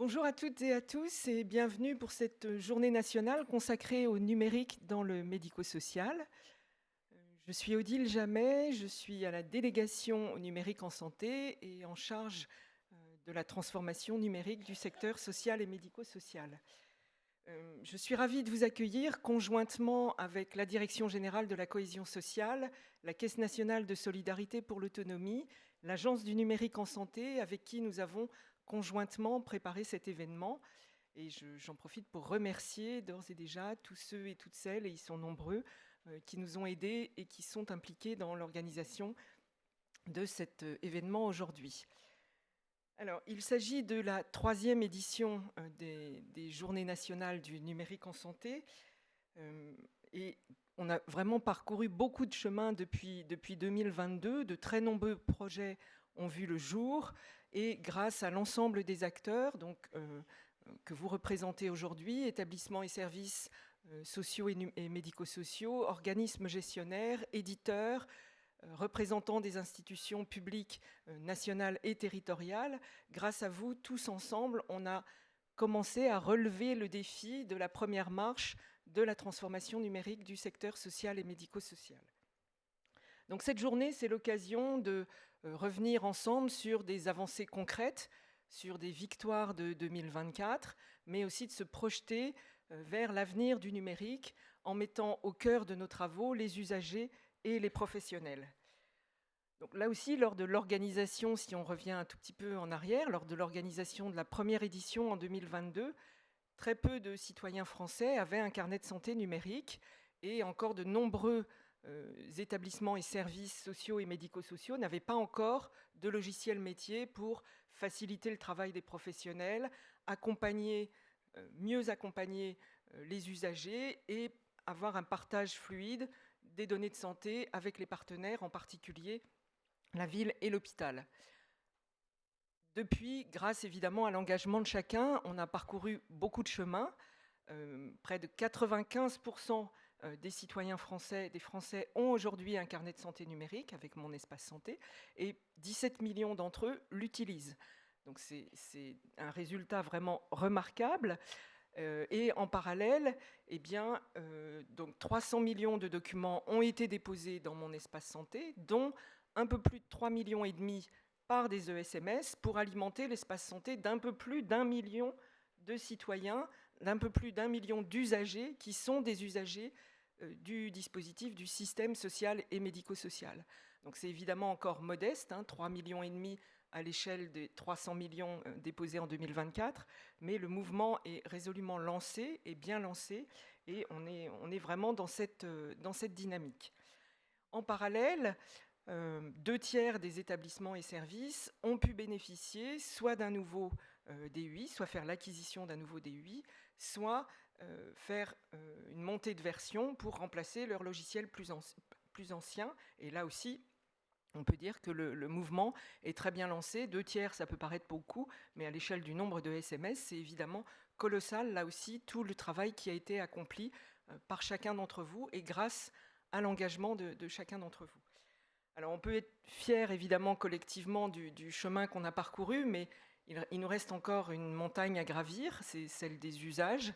Bonjour à toutes et à tous et bienvenue pour cette journée nationale consacrée au numérique dans le médico-social. Je suis Odile Jamet, je suis à la délégation au numérique en santé et en charge de la transformation numérique du secteur social et médico-social. Je suis ravie de vous accueillir conjointement avec la Direction générale de la cohésion sociale, la Caisse nationale de solidarité pour l'autonomie, l'Agence du numérique en santé, avec qui nous avons conjointement préparé cet événement. Et j'en profite pour remercier d'ores et déjà tous ceux et toutes celles, et ils sont nombreux, qui nous ont aidés et qui sont impliqués dans l'organisation de cet événement aujourd'hui. Alors, il s'agit de la 3e édition des Journées nationales du numérique en santé. Et on a vraiment parcouru beaucoup de chemin depuis 2022. De très nombreux projets ont vu le jour. Et grâce à l'ensemble des acteurs que vous représentez aujourd'hui, établissements et services sociaux et médico-sociaux, organismes gestionnaires, éditeurs, représentants des institutions publiques nationales et territoriales, grâce à vous, tous ensemble, on a commencé à relever le défi de la première marche de la transformation numérique du secteur social et médico-social. Donc cette journée, c'est l'occasion de revenir ensemble sur des avancées concrètes, sur des victoires de 2024, mais aussi de se projeter vers l'avenir du numérique en mettant au cœur de nos travaux les usagers et les professionnels. Donc là aussi, lors de l'organisation, si on revient un tout petit peu en arrière, lors de l'organisation de la première édition en 2022, très peu de citoyens français avaient un carnet de santé numérique et encore de nombreux établissements et services sociaux et médico-sociaux n'avaient pas encore de logiciel métier pour faciliter le travail des professionnels, mieux accompagner les usagers et avoir un partage fluide des données de santé avec les partenaires, en particulier la ville et l'hôpital. Depuis, grâce évidemment à l'engagement de chacun, on a parcouru beaucoup de chemin. Près de 95% des citoyens français, des Français ont aujourd'hui un carnet de santé numérique avec Mon Espace Santé et 17 millions d'entre eux l'utilisent. Donc c'est un résultat vraiment remarquable. Et en parallèle, donc 300 millions de documents ont été déposés dans Mon Espace Santé, dont un peu plus de 3,5 millions par des ESMS pour alimenter l'espace santé d'un peu plus d'1 million de citoyens, d'un peu plus d'1 million d'usagers qui sont des usagers du dispositif du système social et médico-social. Donc c'est évidemment encore modeste, 3,5 millions à l'échelle des 300 millions déposés en 2024, mais le mouvement est résolument lancé et bien lancé, et on est vraiment dans cette dynamique. En parallèle, 2/3 des établissements et services ont pu bénéficier soit d'un nouveau DUI, soit faire l'acquisition d'un nouveau DUI, soit faire une montée de version pour remplacer leur logiciel plus ancien. Et là aussi, on peut dire que le mouvement est très bien lancé. 2/3, ça peut paraître beaucoup, mais à l'échelle du nombre de SMS, c'est évidemment colossal, là aussi, tout le travail qui a été accompli par chacun d'entre vous et grâce à l'engagement de chacun d'entre vous. Alors on peut être fier évidemment collectivement du chemin qu'on a parcouru, mais il nous reste encore une montagne à gravir, c'est celle des usages,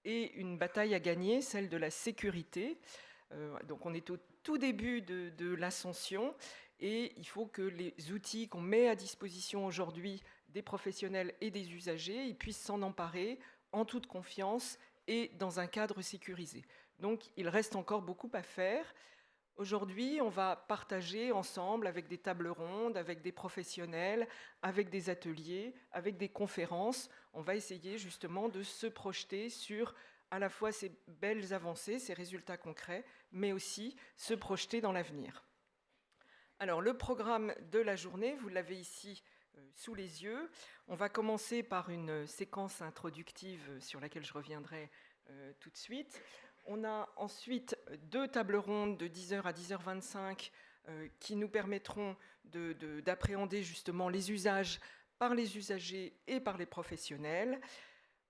et une bataille à gagner, celle de la sécurité. Donc on est au tout début de l'ascension, et il faut que les outils qu'on met à disposition aujourd'hui des professionnels et des usagers, ils puissent s'en emparer en toute confiance et dans un cadre sécurisé. Donc il reste encore beaucoup à faire. Aujourd'hui, on va partager ensemble avec des tables rondes, avec des professionnels, avec des ateliers, avec des conférences. On va essayer justement de se projeter sur à la fois ces belles avancées, ces résultats concrets, mais aussi se projeter dans l'avenir. Alors, le programme de la journée, vous l'avez ici sous les yeux. On va commencer par une séquence introductive sur laquelle je reviendrai tout de suite. On a ensuite 2 tables rondes de 10h à 10h25 qui nous permettront d'appréhender justement les usages par les usagers et par les professionnels.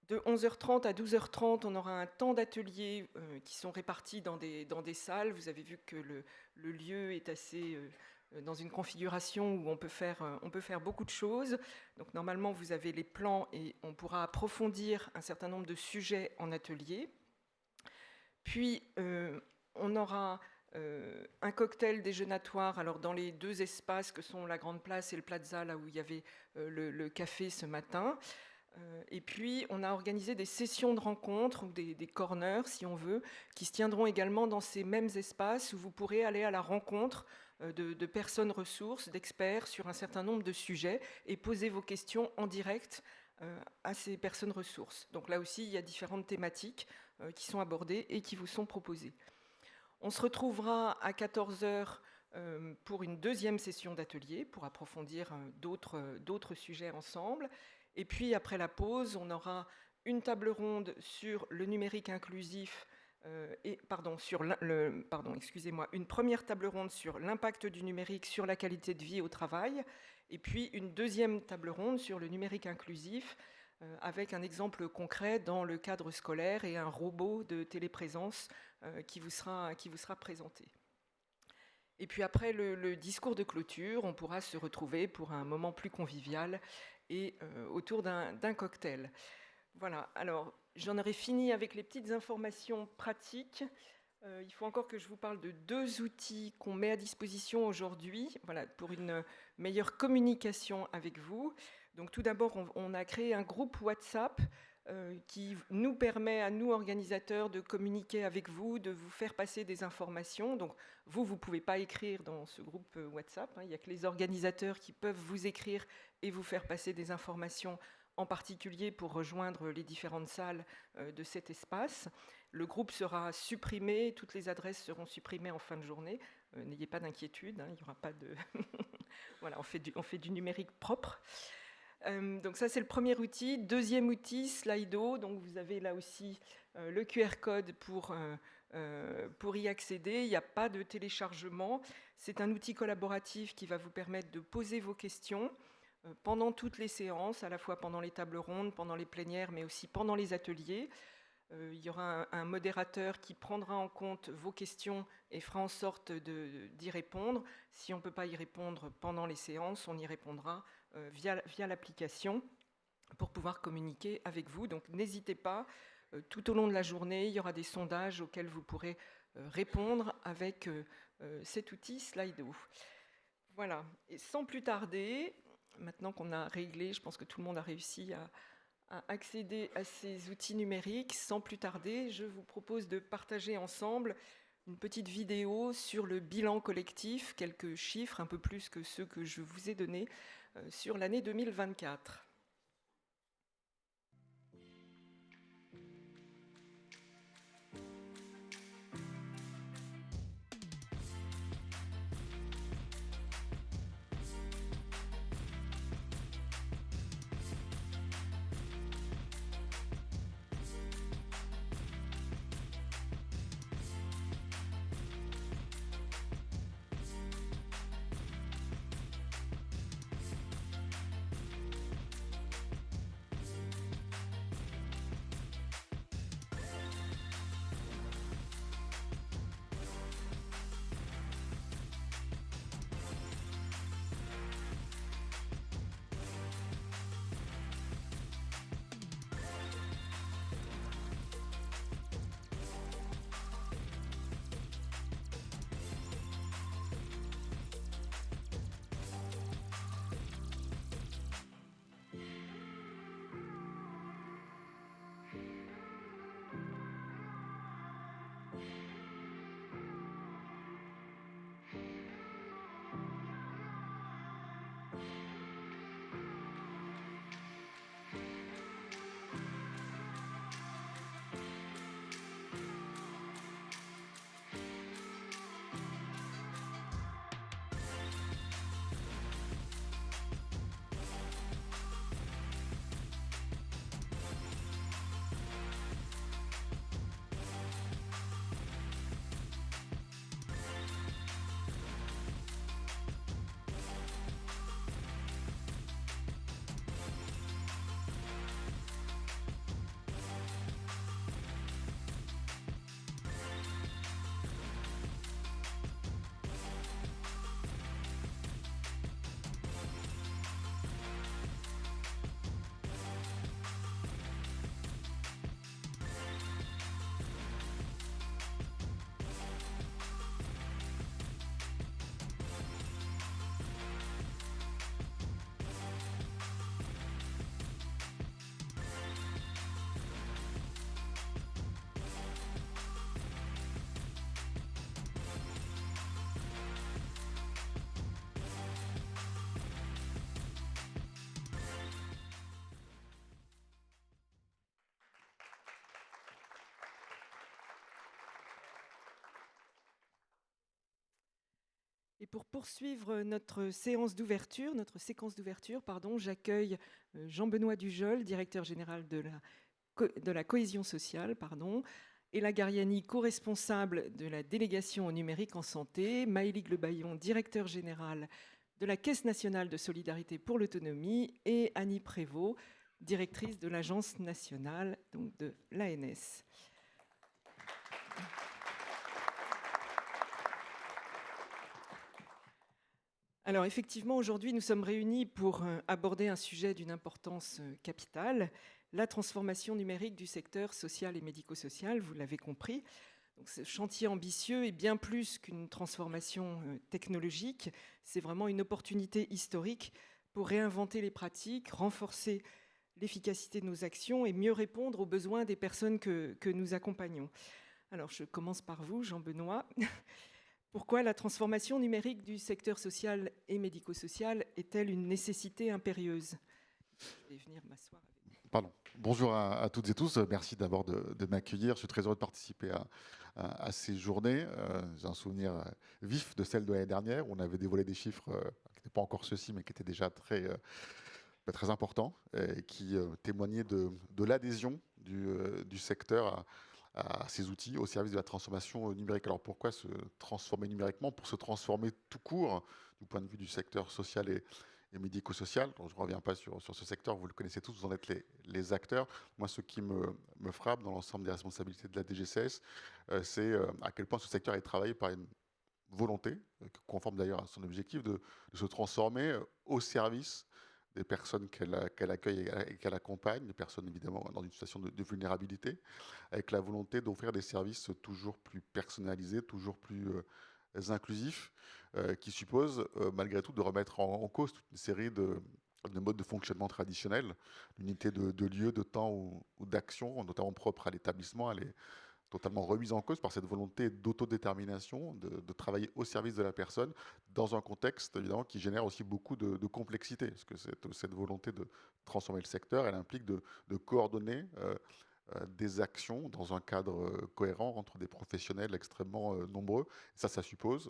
De 11h30 à 12h30, on aura un temps d'atelier qui sont répartis dans des salles. Vous avez vu que le lieu est assez dans une configuration où on peut faire beaucoup de choses. Donc normalement, vous avez les plans et on pourra approfondir un certain nombre de sujets en atelier. Puis, on aura un cocktail déjeunatoire alors dans les deux espaces que sont la Grande Place et le Plaza, là où il y avait le café ce matin. Et puis, on a organisé des sessions de rencontres ou des corners, si on veut, qui se tiendront également dans ces mêmes espaces où vous pourrez aller à la rencontre de personnes ressources, d'experts sur un certain nombre de sujets et poser vos questions en direct à ces personnes ressources. Donc là aussi, il y a différentes thématiques qui sont abordées et qui vous sont proposées. On se retrouvera à 14h pour une deuxième session d'atelier pour approfondir d'autres sujets ensemble. Et puis, après la pause, on aura une table ronde sur le numérique inclusif une première table ronde sur l'impact du numérique sur la qualité de vie au travail, et puis une deuxième table ronde sur le numérique inclusif, avec un exemple concret dans le cadre scolaire et un robot de téléprésence qui vous sera présenté. Et puis après le discours de clôture, on pourra se retrouver pour un moment plus convivial et autour d'un cocktail. Voilà, alors j'en aurais fini avec les petites informations pratiques. Il faut encore que je vous parle de 2 outils qu'on met à disposition aujourd'hui, voilà, pour une meilleure communication avec vous. Donc tout d'abord, on a créé un groupe WhatsApp qui nous permet à nous, organisateurs, de communiquer avec vous, de vous faire passer des informations. Donc vous ne pouvez pas écrire dans ce groupe WhatsApp, hein. Il n'y a que les organisateurs qui peuvent vous écrire et vous faire passer des informations, en particulier pour rejoindre les différentes salles de cet espace. Le groupe sera supprimé, toutes les adresses seront supprimées en fin de journée. N'ayez pas d'inquiétude, hein, il n'y aura pas de... Voilà, on fait du numérique propre. Donc ça, c'est le premier outil. Deuxième outil, Slido. Donc vous avez là aussi le QR code pour y accéder. Il n'y a pas de téléchargement. C'est un outil collaboratif qui va vous permettre de poser vos questions pendant toutes les séances, à la fois pendant les tables rondes, pendant les plénières, mais aussi pendant les ateliers. Il y aura un modérateur qui prendra en compte vos questions et fera en sorte d'y répondre. Si on ne peut pas y répondre pendant les séances, on y répondra via l'application pour pouvoir communiquer avec vous. Donc n'hésitez pas, tout au long de la journée, il y aura des sondages auxquels vous pourrez répondre avec cet outil Slido. Voilà, et sans plus tarder, maintenant qu'on a réglé, je pense que tout le monde a réussi à accéder à ces outils numériques, sans plus tarder, je vous propose de partager ensemble une petite vidéo sur le bilan collectif, quelques chiffres, un peu plus que ceux que je vous ai donnés, sur l'année 2024. pour poursuivre notre séquence d'ouverture, j'accueille Jean-Benoît Dujol, directeur général de la cohésion sociale, Ella Gariani, co-responsable de la délégation au numérique en santé, Maëlie Glebaillon, directeur général de la Caisse nationale de solidarité pour l'autonomie, et Annie Prévost, directrice de l'Agence nationale de l'ANS. Alors effectivement, aujourd'hui, nous sommes réunis pour aborder un sujet d'une importance capitale, la transformation numérique du secteur social et médico-social, vous l'avez compris. Donc, ce chantier ambitieux est bien plus qu'une transformation technologique, c'est vraiment une opportunité historique pour réinventer les pratiques, renforcer l'efficacité de nos actions et mieux répondre aux besoins des personnes que nous accompagnons. Alors je commence par vous, Jean-Benoît. Pourquoi la transformation numérique du secteur social et médico-social est-elle une nécessité impérieuse? Je vais venir m'asseoir avec vous. Pardon. Bonjour à toutes et tous. Merci d'abord de m'accueillir. Je suis très heureux de participer à ces journées. J'ai un souvenir vif de celle de l'année dernière où on avait dévoilé des chiffres qui n'étaient pas encore ceux-ci, mais qui étaient déjà très importants et qui témoignaient de l'adhésion du secteur à ces outils au service de la transformation numérique. Alors pourquoi se transformer numériquement? Pour se transformer tout court du point de vue du secteur social et médico-social. Donc, je ne reviens pas sur ce secteur, vous le connaissez tous, vous en êtes les acteurs. Moi, ce qui me frappe dans l'ensemble des responsabilités de la DGCS, c'est à quel point ce secteur est travaillé par une volonté, conforme d'ailleurs à son objectif, de se transformer au service des personnes qu'elle accueille et qu'elle accompagne, des personnes évidemment dans une situation de vulnérabilité, avec la volonté d'offrir des services toujours plus personnalisés, toujours plus inclusifs, qui suppose malgré tout de remettre en cause toute une série de modes de fonctionnement traditionnels, l'unité de lieu, de temps ou d'action, notamment propre à l'établissement. Elle est totalement remise en cause par cette volonté d'autodétermination, de travailler au service de la personne, dans un contexte évidemment qui génère aussi beaucoup de complexité, parce que cette volonté de transformer le secteur, elle implique de coordonner des actions dans un cadre cohérent entre des professionnels extrêmement nombreux. Et ça suppose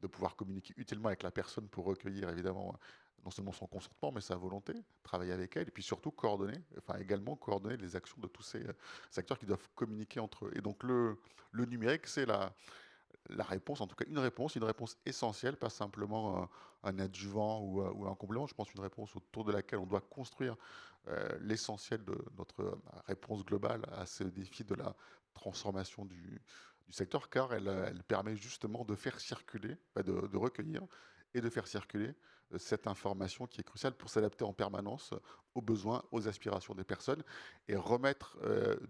de pouvoir communiquer utilement avec la personne pour recueillir évidemment non seulement son consentement, mais sa volonté, travailler avec elle, et puis surtout également coordonner les actions de tous ces acteurs qui doivent communiquer entre eux. Et donc le numérique, c'est la réponse, en tout cas une réponse essentielle, pas simplement un adjuvant ou un complément. Je pense une réponse autour de laquelle on doit construire l'essentiel de notre réponse globale à ce défi de la transformation du secteur, car elle permet justement de faire circuler, de recueillir et de faire circuler cette information qui est cruciale pour s'adapter en permanence aux besoins, aux aspirations des personnes et remettre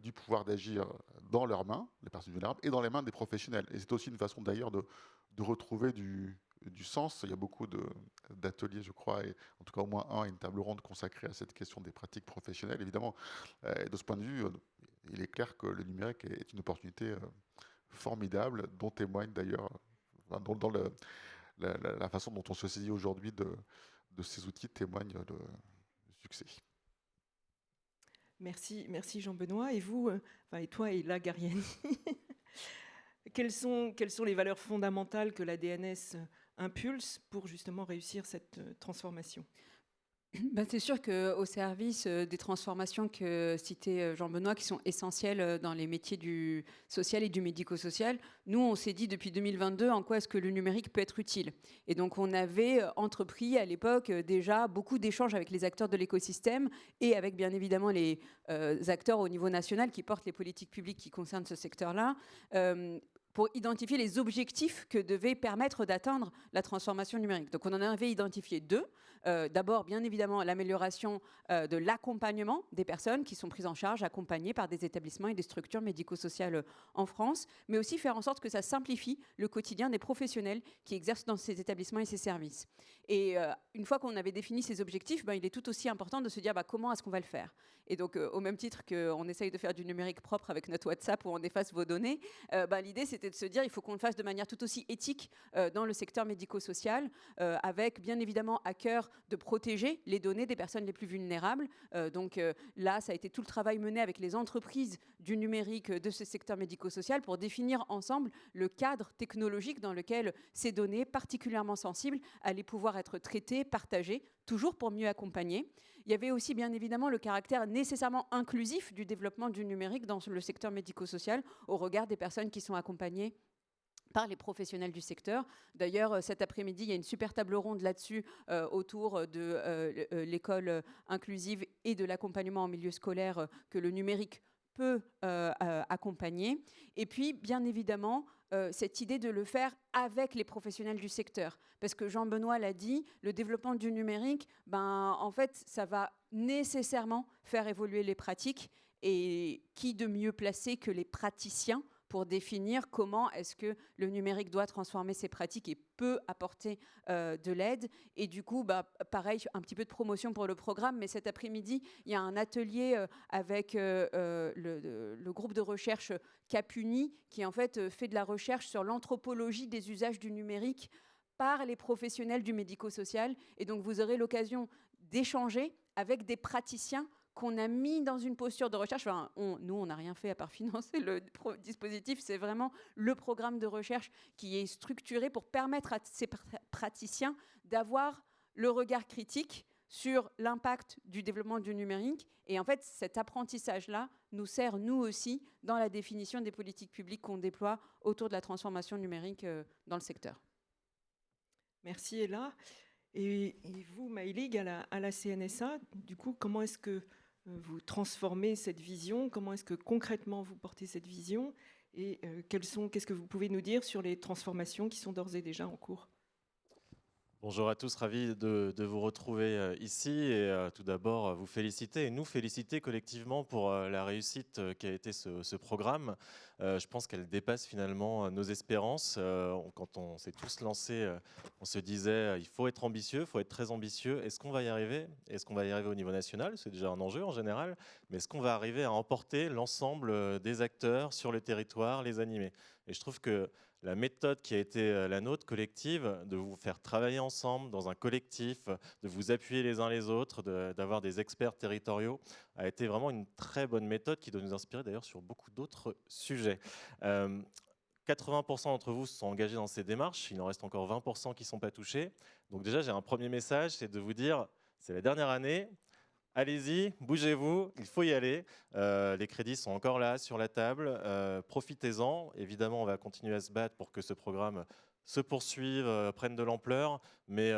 du pouvoir d'agir dans leurs mains, les personnes vulnérables, et dans les mains des professionnels. Et c'est aussi une façon d'ailleurs de retrouver du sens. Il y a beaucoup d'ateliers, je crois, et en tout cas au moins un, une table ronde consacrée à cette question des pratiques professionnelles. Évidemment, de ce point de vue, il est clair que le numérique est une opportunité formidable, dont témoigne d'ailleurs, dans la façon dont on se saisit aujourd'hui de ces outils témoigne de succès. Merci Jean-Benoît. Et vous, et toi, Ella Gariani, quelles sont les valeurs fondamentales que la DNS impulse pour justement réussir cette transformation? C'est sûr qu'au service des transformations que citait Jean-Benoît, qui sont essentielles dans les métiers du social et du médico-social, nous, on s'est dit depuis 2022 en quoi est-ce que le numérique peut être utile. Et donc, on avait entrepris à l'époque déjà beaucoup d'échanges avec les acteurs de l'écosystème et avec bien évidemment les acteurs au niveau national qui portent les politiques publiques qui concernent ce secteur-là. Pour identifier les objectifs que devait permettre d'atteindre la transformation numérique. Donc on en avait identifié deux. D'abord, bien évidemment, l'amélioration de l'accompagnement des personnes qui sont prises en charge, accompagnées par des établissements et des structures médico-sociales en France, mais aussi faire en sorte que ça simplifie le quotidien des professionnels qui exercent dans ces établissements et ces services. Et une fois qu'on avait défini ces objectifs, il est tout aussi important de se dire comment est-ce qu'on va le faire. Et donc, au même titre qu'on essaye de faire du numérique propre avec notre WhatsApp où on efface vos données, l'idée, c'est c'était de se dire il faut qu'on le fasse de manière tout aussi éthique dans le secteur médico-social, avec bien évidemment à cœur de protéger les données des personnes les plus vulnérables. Donc là, ça a été tout le travail mené avec les entreprises du numérique de ce secteur médico-social pour définir ensemble le cadre technologique dans lequel ces données particulièrement sensibles allaient pouvoir être traitées, partagées, toujours pour mieux accompagner. Il y avait aussi bien évidemment le caractère nécessairement inclusif du développement du numérique dans le secteur médico-social au regard des personnes qui sont accompagnées par les professionnels du secteur. D'ailleurs, cet après-midi, il y a une super table ronde là-dessus autour de l'école inclusive et de l'accompagnement en milieu scolaire que le numérique peut accompagner. Et puis, bien évidemment, cette idée de le faire avec les professionnels du secteur. Parce que Jean-Benoît l'a dit, le développement du numérique, en fait, ça va nécessairement faire évoluer les pratiques. Et qui de mieux placé que les praticiens pour définir comment est-ce que le numérique doit transformer ses pratiques et peut apporter de l'aide. Et du coup, pareil, un petit peu de promotion pour le programme, mais cet après-midi, il y a un atelier avec le groupe de recherche Capuni, qui en fait fait de la recherche sur l'anthropologie des usages du numérique par les professionnels du médico-social. Et donc, vous aurez l'occasion d'échanger avec des praticiens qu'on a mis dans une posture de recherche. Enfin, nous, on n'a rien fait à part financer le dispositif. C'est vraiment le programme de recherche qui est structuré pour permettre à ces praticiens d'avoir le regard critique sur l'impact du développement du numérique. Et en fait, cet apprentissage-là nous sert, nous aussi, dans la définition des politiques publiques qu'on déploie autour de la transformation numérique dans le secteur. Merci, Ella. Et vous, Maëlig, à la CNSA, du coup, comment est-ce que vous transformez cette vision? Comment est-ce que concrètement vous portez cette vision? Et qu'est-ce que vous pouvez nous dire sur les transformations qui sont d'ores et déjà en cours? Bonjour à tous, ravi de vous retrouver ici et tout d'abord vous féliciter et nous féliciter collectivement pour la réussite qu'a été ce programme. Je pense qu'elle dépasse finalement nos espérances. Quand on s'est tous lancés, on se disait il faut être ambitieux, il faut être très ambitieux. Est-ce qu'on va y arriver? Est-ce qu'on va y arriver au niveau national? C'est déjà un enjeu en général, mais est-ce qu'on va arriver à emporter l'ensemble des acteurs sur le territoire, les animer? Et je trouve que la méthode qui a été la nôtre collective, de vous faire travailler ensemble dans un collectif, de vous appuyer les uns les autres, d'avoir des experts territoriaux, a été vraiment une très bonne méthode qui doit nous inspirer d'ailleurs sur beaucoup d'autres sujets. 80% d'entre vous se sont engagés dans ces démarches, il en reste encore 20% qui ne sont pas touchés. Donc déjà, j'ai un premier message, c'est de vous dire, c'est la dernière année, allez-y, bougez-vous, il faut y aller. Les crédits sont encore là, sur la table. Profitez-en. Évidemment, on va continuer à se battre pour que ce programme se poursuive, prenne de l'ampleur. Mais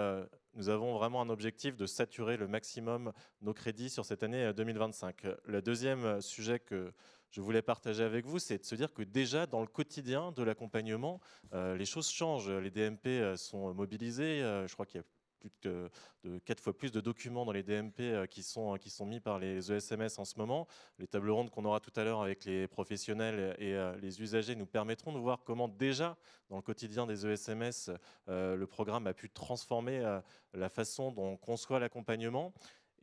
nous avons vraiment un objectif de saturer le maximum nos crédits sur cette année 2025. Le deuxième sujet que je voulais partager avec vous, c'est de se dire que déjà, dans le quotidien de l'accompagnement, les choses changent. Les DMP sont mobilisés. Je crois qu'il y a plus de 4 fois plus de documents dans les DMP qui sont mis par les ESMS en ce moment. Les tables rondes qu'on aura tout à l'heure avec les professionnels et les usagers nous permettront de voir comment déjà, dans le quotidien des ESMS, le programme a pu transformer la façon dont on conçoit l'accompagnement.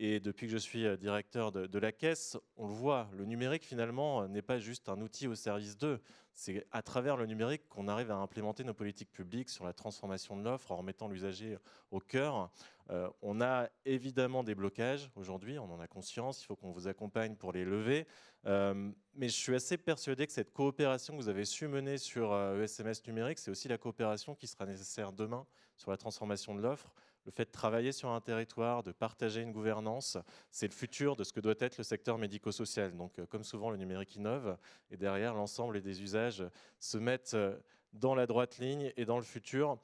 Et depuis que je suis directeur de la Caisse, on le voit, le numérique finalement n'est pas juste un outil au service d'eux. C'est à travers le numérique qu'on arrive à implémenter nos politiques publiques sur la transformation de l'offre en remettant l'usager au cœur. On a évidemment des blocages aujourd'hui, on en a conscience, il faut qu'on vous accompagne pour les lever. Mais je suis assez persuadé que cette coopération que vous avez su mener sur ESMS numérique, c'est aussi la coopération qui sera nécessaire demain sur la transformation de l'offre. Le fait de travailler sur un territoire, de partager une gouvernance, c'est le futur de ce que doit être le secteur médico-social. Donc, comme souvent, le numérique innove et derrière, l'ensemble des usages se mettent dans la droite ligne et dans le futur.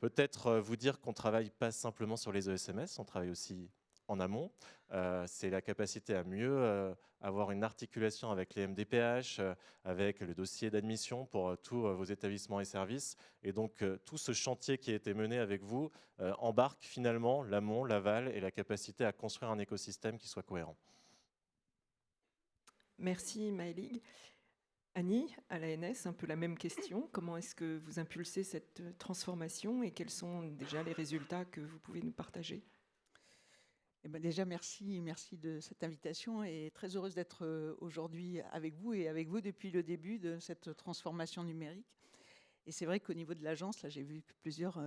Peut-être vous dire qu'on ne travaille pas simplement sur les ESMS, on travaille aussi en amont. C'est la capacité à mieux avoir une articulation avec les MDPH, avec le dossier d'admission pour tous vos établissements et services. Et donc, tout ce chantier qui a été mené avec vous embarque finalement l'amont, l'aval et la capacité à construire un écosystème qui soit cohérent. Merci, Maëlig. Annie, à l'ANS, un peu la même question. Comment est-ce que vous impulsez cette transformation et quels sont déjà les résultats que vous pouvez nous partager? Eh ben déjà, merci de cette invitation et très heureuse d'être aujourd'hui avec vous et avec vous depuis le début de cette transformation numérique. Et c'est vrai qu'au niveau de l'agence, là, j'ai vu que plusieurs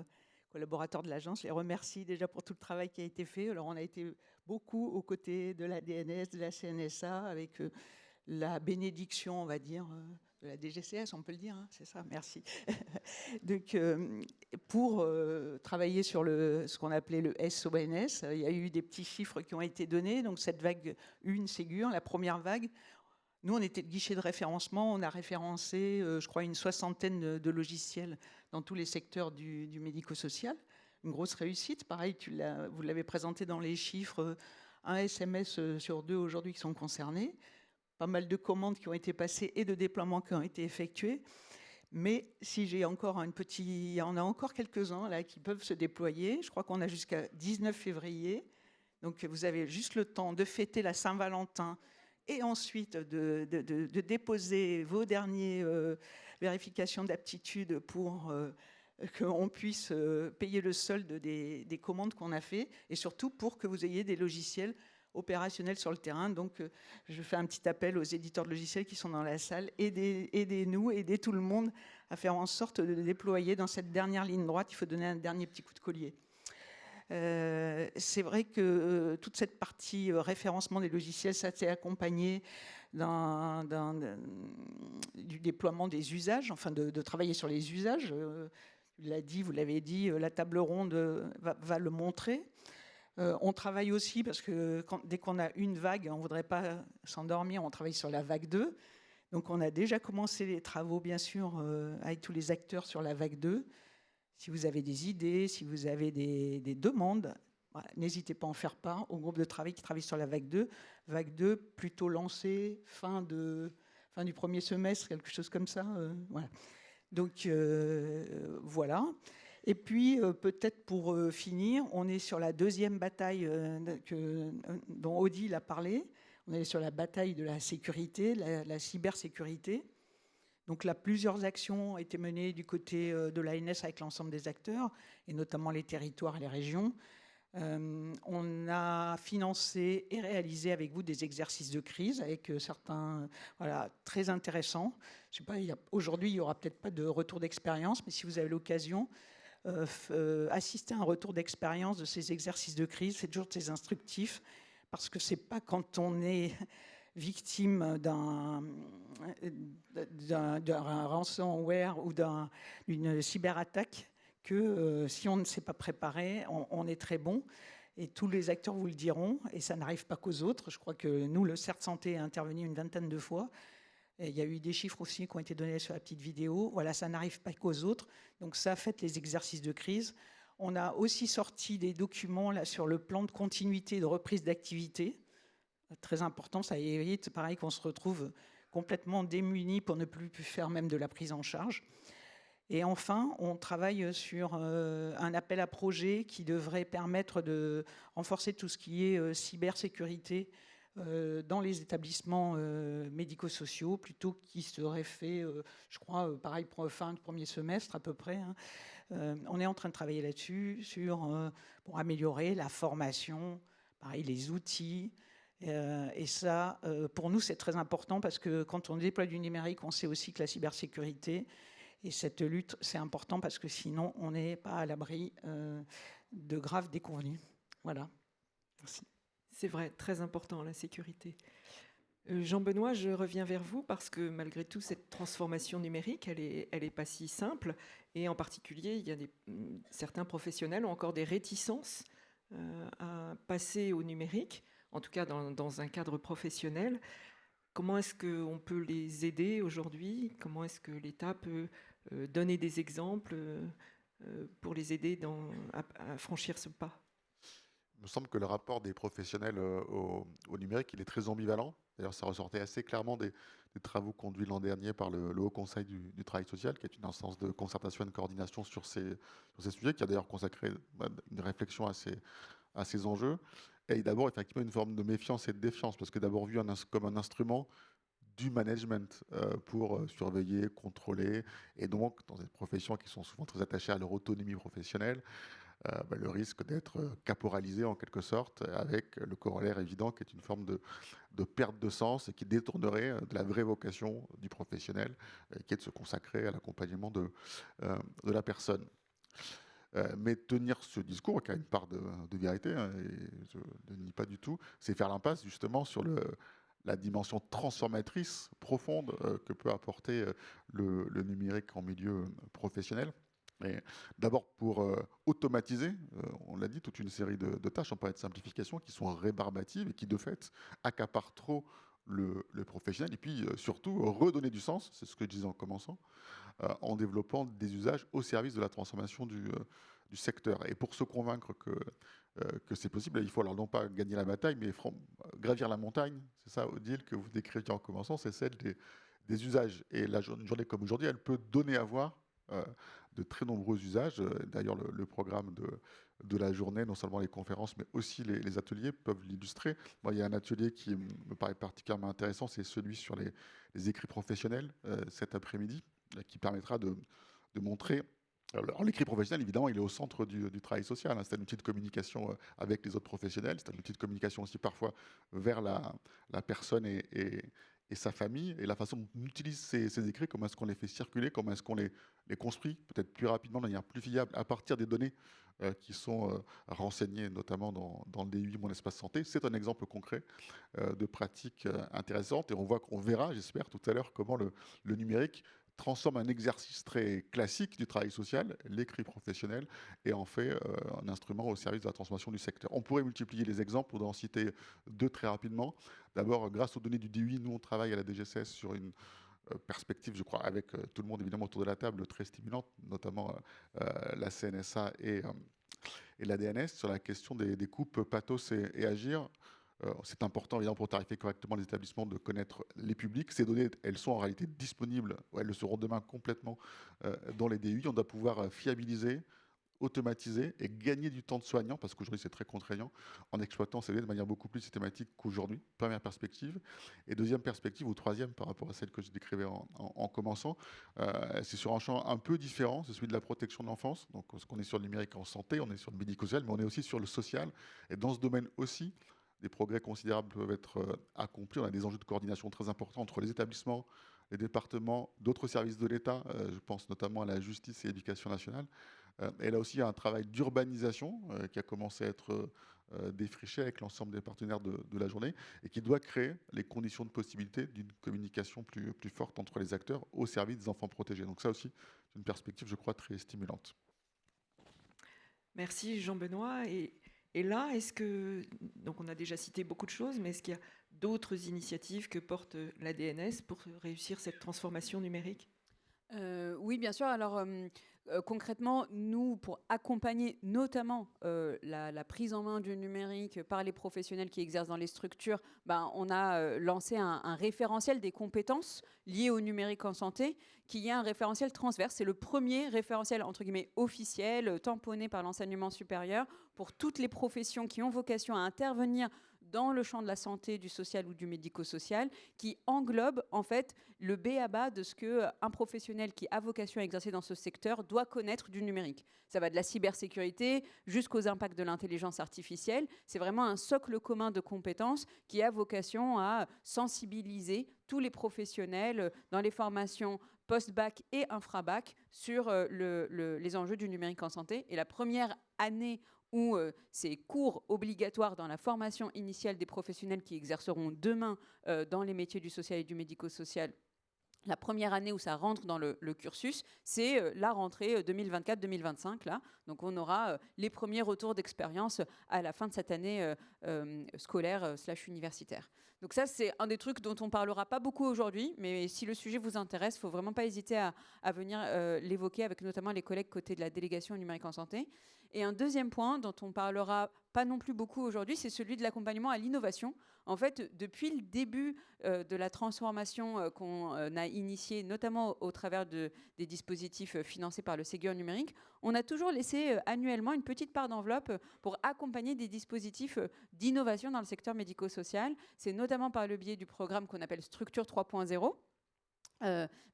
collaborateurs de l'agence les remercient déjà pour tout le travail qui a été fait. Alors, on a été beaucoup aux côtés de la DNS, de la CNSA, avec la bénédiction, on va dire, de la DGCS, on peut le dire, hein, c'est ça, merci. Donc, pour travailler sur ce qu'on appelait le SONS, il y a eu des petits chiffres qui ont été donnés. Donc, cette vague 1 Ségur, la première vague, nous, on était le guichet de référencement. On a référencé, je crois, une 60aine de logiciels dans tous les secteurs du médico-social. Une grosse réussite. Pareil, vous l'avez présenté dans les chiffres, un SMS sur 2 aujourd'hui qui sont concernés. Pas mal de commandes qui ont été passées et de déploiements qui ont été effectués. Mais si j'ai encore il y en a encore quelques-uns là qui peuvent se déployer. Je crois qu'on a jusqu'à 19 février. Donc, vous avez juste le temps de fêter la Saint-Valentin et ensuite de déposer vos dernières vérifications d'aptitude pour qu'on puisse payer le solde des commandes qu'on a fait, et surtout pour que vous ayez des logiciels opérationnels sur le terrain. Donc, je fais un petit appel aux éditeurs de logiciels qui sont dans la salle. Aidez-nous, aidez tout le monde à faire en sorte de déployer dans cette dernière ligne droite. Il faut donner un dernier petit coup de collier. C'est vrai que toute cette partie référencement des logiciels, ça s'est accompagné du déploiement des usages, enfin de travailler sur les usages. Vous l'avez dit, la table ronde va le montrer. On travaille aussi, parce que dès qu'on a une vague, on ne voudrait pas s'endormir, on travaille sur la vague 2. Donc on a déjà commencé les travaux, bien sûr, avec tous les acteurs sur la vague 2. Si vous avez des idées, si vous avez des demandes, voilà, n'hésitez pas à en faire part au groupe de travail qui travaille sur la vague 2. Vague 2, plutôt lancée fin du premier semestre, quelque chose comme ça. Voilà. Donc, voilà. Et puis, peut-être pour finir, on est sur la deuxième bataille dont Odile a parlé. On est sur la bataille de la sécurité, la cybersécurité. Donc là, plusieurs actions ont été menées du côté de l'ANS avec l'ensemble des acteurs, et notamment les territoires et les régions. On a financé et réalisé avec vous des exercices de crise avec certains très intéressants. Je sais pas, aujourd'hui, il n'y aura peut-être pas de retour d'expérience, mais si vous avez l'occasion, assister à un retour d'expérience de ces exercices de crise, c'est toujours très instructif, parce que ce n'est pas quand on est victime d'un ransomware ou d'une cyberattaque que si on ne s'est pas préparé, on est très bon. Et tous les acteurs vous le diront, et ça n'arrive pas qu'aux autres. Je crois que nous, le CERT Santé a intervenu une vingtaine de fois. Et il y a eu des chiffres aussi qui ont été donnés sur la petite vidéo. Voilà, ça n'arrive pas qu'aux autres. Donc ça, faites les exercices de crise. On a aussi sorti des documents là, sur le plan de continuité et de reprise d'activité. Très important, ça évite, pareil, qu'on se retrouve complètement démunis pour ne plus faire même de la prise en charge. Et enfin, on travaille sur un appel à projet qui devrait permettre de renforcer tout ce qui est cybersécurité dans les établissements médico-sociaux, plutôt qui serait fait, je crois, pareil, fin de premier semestre à peu près. Hein. On est en train de travailler là-dessus, pour améliorer la formation, pareil, les outils. Et ça, pour nous, c'est très important, parce que quand on déploie du numérique, on sait aussi que la cybersécurité, et cette lutte, c'est important, parce que sinon, on n'est pas à l'abri de graves déconvenues. Voilà. Merci. C'est vrai, très important, la sécurité. Jean-Benoît, je reviens vers vous, parce que malgré tout, cette transformation numérique, elle est pas si simple. Et en particulier, il y a certains professionnels ont encore des réticences à passer au numérique, en tout cas dans un cadre professionnel. Comment est-ce qu'on peut les aider aujourd'hui? Comment est-ce que l'État peut donner des exemples pour les aider à franchir ce pas? Il me semble que le rapport des professionnels au numérique, il est très ambivalent. D'ailleurs, ça ressortait assez clairement des travaux conduits l'an dernier par le Haut Conseil du travail social, qui est une instance de concertation et de coordination sur ces sujets, qui a d'ailleurs consacré une réflexion à ces enjeux. Et d'abord, effectivement, une forme de méfiance et de défiance, parce que d'abord vu comme un instrument du management pour surveiller, contrôler, et donc dans des professions qui sont souvent très attachées à leur autonomie professionnelle, le risque d'être caporalisé en quelque sorte, avec le corollaire évident qui est une forme de perte de sens et qui détournerait de la vraie vocation du professionnel, qui est de se consacrer à l'accompagnement de la personne. Mais tenir ce discours, qui a une part de vérité, hein, et je ne nie pas du tout, c'est faire l'impasse justement sur la dimension transformatrice profonde que peut apporter le numérique en milieu professionnel. D'abord pour automatiser, on l'a dit, toute une série de tâches, on parlait de simplification, qui sont rébarbatives et qui de fait accaparent trop le professionnel, et puis surtout redonner du sens, c'est ce que je disais en commençant, en développant des usages au service de la transformation du secteur. Et pour se convaincre que c'est possible, il faut alors non pas gagner la bataille, mais gravir la montagne. C'est ça, Odile, que vous décriviez en commençant, c'est celle des usages. Et une journée comme aujourd'hui, elle peut donner à voir de très nombreux usages. D'ailleurs, le programme de la journée, non seulement les conférences, mais aussi les ateliers peuvent l'illustrer. Moi, il y a un atelier qui me paraît particulièrement intéressant, c'est celui sur les écrits professionnels cet après-midi, qui permettra de montrer. Alors, l'écrit professionnel, évidemment, il est au centre du travail social. Hein. C'est un outil de communication avec les autres professionnels. C'est un outil de communication aussi parfois vers la personne et sa famille. Et la façon dont on utilise ces écrits, comment est-ce qu'on les fait circuler, comment est-ce qu'on les construit peut-être plus rapidement, de manière plus fiable, à partir des données qui sont renseignées, notamment dans le DUI, Mon Espace Santé. C'est un exemple concret de pratique intéressante. Et on verra, j'espère, tout à l'heure, comment le numérique transforme un exercice très classique du travail social, l'écrit professionnel, et en fait un instrument au service de la transformation du secteur. On pourrait multiplier les exemples, pour en citer deux très rapidement. D'abord, grâce aux données du DUI, nous on travaille à la DGCS sur une perspective, je crois, avec tout le monde évidemment autour de la table, très stimulante, notamment la CNSA et la DNS, sur la question des coupes pathos et agir. C'est important, évidemment, pour tarifer correctement les établissements, de connaître les publics. Ces données, elles sont en réalité disponibles, elles le seront demain complètement dans les DUI. On doit pouvoir fiabiliser, automatiser et gagner du temps de soignants, parce qu'aujourd'hui c'est très contraignant, en exploitant ces données de manière beaucoup plus systématique qu'aujourd'hui. Première perspective. Et deuxième perspective, ou troisième par rapport à celle que je décrivais en commençant, c'est sur un champ un peu différent, c'est celui de la protection de l'enfance. Donc parce qu'on est sur le numérique en santé, on est sur le médico-social, mais on est aussi sur le social. Et dans ce domaine aussi, des progrès considérables peuvent être accomplis. On a des enjeux de coordination très importants entre les établissements, les départements, d'autres services de l'État. Je pense notamment à la justice et l'éducation nationale. Et là aussi, il y a un travail d'urbanisation qui a commencé à être défriché avec l'ensemble des partenaires de la journée et qui doit créer les conditions de possibilité d'une communication plus forte entre les acteurs au service des enfants protégés. Donc ça aussi, c'est une perspective, je crois, très stimulante. Merci Jean-Benoît. Et là, est-ce que, donc on a déjà cité beaucoup de choses, mais est-ce qu'il y a d'autres initiatives que porte la DNS pour réussir cette transformation numérique ? Oui, bien sûr. Alors, concrètement, nous, pour accompagner notamment la prise en main du numérique par les professionnels qui exercent dans les structures, on a lancé un référentiel des compétences liées au numérique en santé, qui est un référentiel transverse. C'est le premier référentiel, entre guillemets, officiel, tamponné par l'enseignement supérieur, pour toutes les professions qui ont vocation à intervenir dans le champ de la santé, du social ou du médico-social, qui englobe en fait le b.a.-ba de ce qu'un professionnel qui a vocation à exercer dans ce secteur doit connaître du numérique. Ça va de la cybersécurité jusqu'aux impacts de l'intelligence artificielle. C'est vraiment un socle commun de compétences qui a vocation à sensibiliser tous les professionnels dans les formations post-bac et infra-bac sur les enjeux du numérique en santé. Et la première année où ces cours obligatoires dans la formation initiale des professionnels qui exerceront demain dans les métiers du social et du médico-social, la première année où ça rentre dans le cursus, c'est la rentrée 2024-2025. Là. Donc on aura les premiers retours d'expérience à la fin de cette année scolaire / universitaire. Donc ça, c'est un des trucs dont on ne parlera pas beaucoup aujourd'hui, mais si le sujet vous intéresse, il ne faut vraiment pas hésiter à venir l'évoquer avec notamment les collègues côté de la délégation numérique en santé. Et un deuxième point dont on ne parlera pas non plus beaucoup aujourd'hui, c'est celui de l'accompagnement à l'innovation. En fait, depuis le début de la transformation qu'on a initiée, notamment au travers des dispositifs financés par le Ségur numérique, on a toujours laissé annuellement une petite part d'enveloppe pour accompagner des dispositifs d'innovation dans le secteur médico-social. C'est notamment par le biais du programme qu'on appelle Structure 3.0,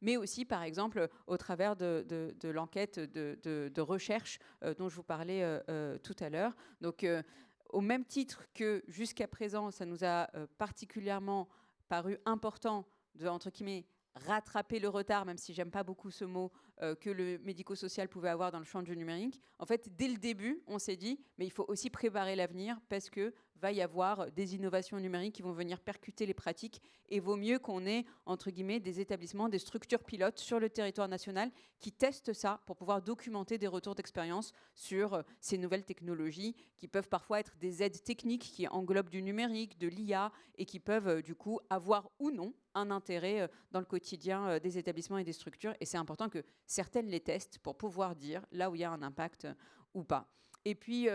mais aussi, par exemple, au travers de l'enquête de recherche dont je vous parlais tout à l'heure. Donc, au même titre que jusqu'à présent, ça nous a particulièrement paru important de, entre guillemets, rattraper le retard, même si j'aime pas beaucoup ce mot, que le médico-social pouvait avoir dans le champ du numérique. En fait, dès le début, on s'est dit, mais il faut aussi préparer l'avenir parce que va y avoir des innovations numériques qui vont venir percuter les pratiques et vaut mieux qu'on ait, entre guillemets, des établissements, des structures pilotes sur le territoire national qui testent ça pour pouvoir documenter des retours d'expérience sur ces nouvelles technologies qui peuvent parfois être des aides techniques qui englobent du numérique, de l'IA et qui peuvent du coup avoir ou non un intérêt dans le quotidien des établissements et des structures. Et c'est important que certaines les testent pour pouvoir dire là où il y a un impact ou pas. Et puis,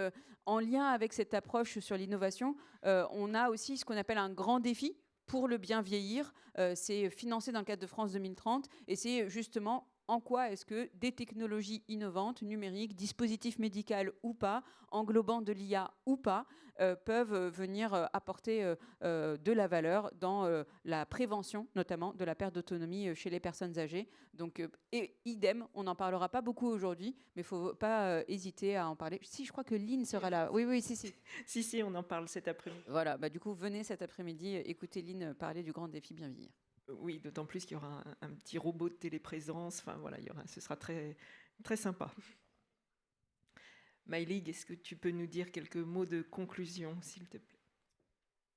en lien avec cette approche sur l'innovation, on a aussi ce qu'on appelle un grand défi pour le bien vieillir. C'est financé dans le cadre de France 2030 et c'est justement en quoi est-ce que des technologies innovantes, numériques, dispositifs médicaux ou pas, englobant de l'IA ou pas, peuvent venir apporter de la valeur dans la prévention, notamment de la perte d'autonomie chez les personnes âgées. Donc, et idem, on n'en parlera pas beaucoup aujourd'hui, mais il ne faut pas hésiter à en parler. Si, je crois que Lynn sera là. Oui, si. Si, on en parle cet après-midi. Voilà, du coup, venez cet après-midi écouter Lynn parler du grand défi bien vieillir. Oui, d'autant plus qu'il y aura un petit robot de téléprésence. Enfin, voilà, ce sera très, très sympa. Maïlig, est-ce que tu peux nous dire quelques mots de conclusion, s'il te plaît?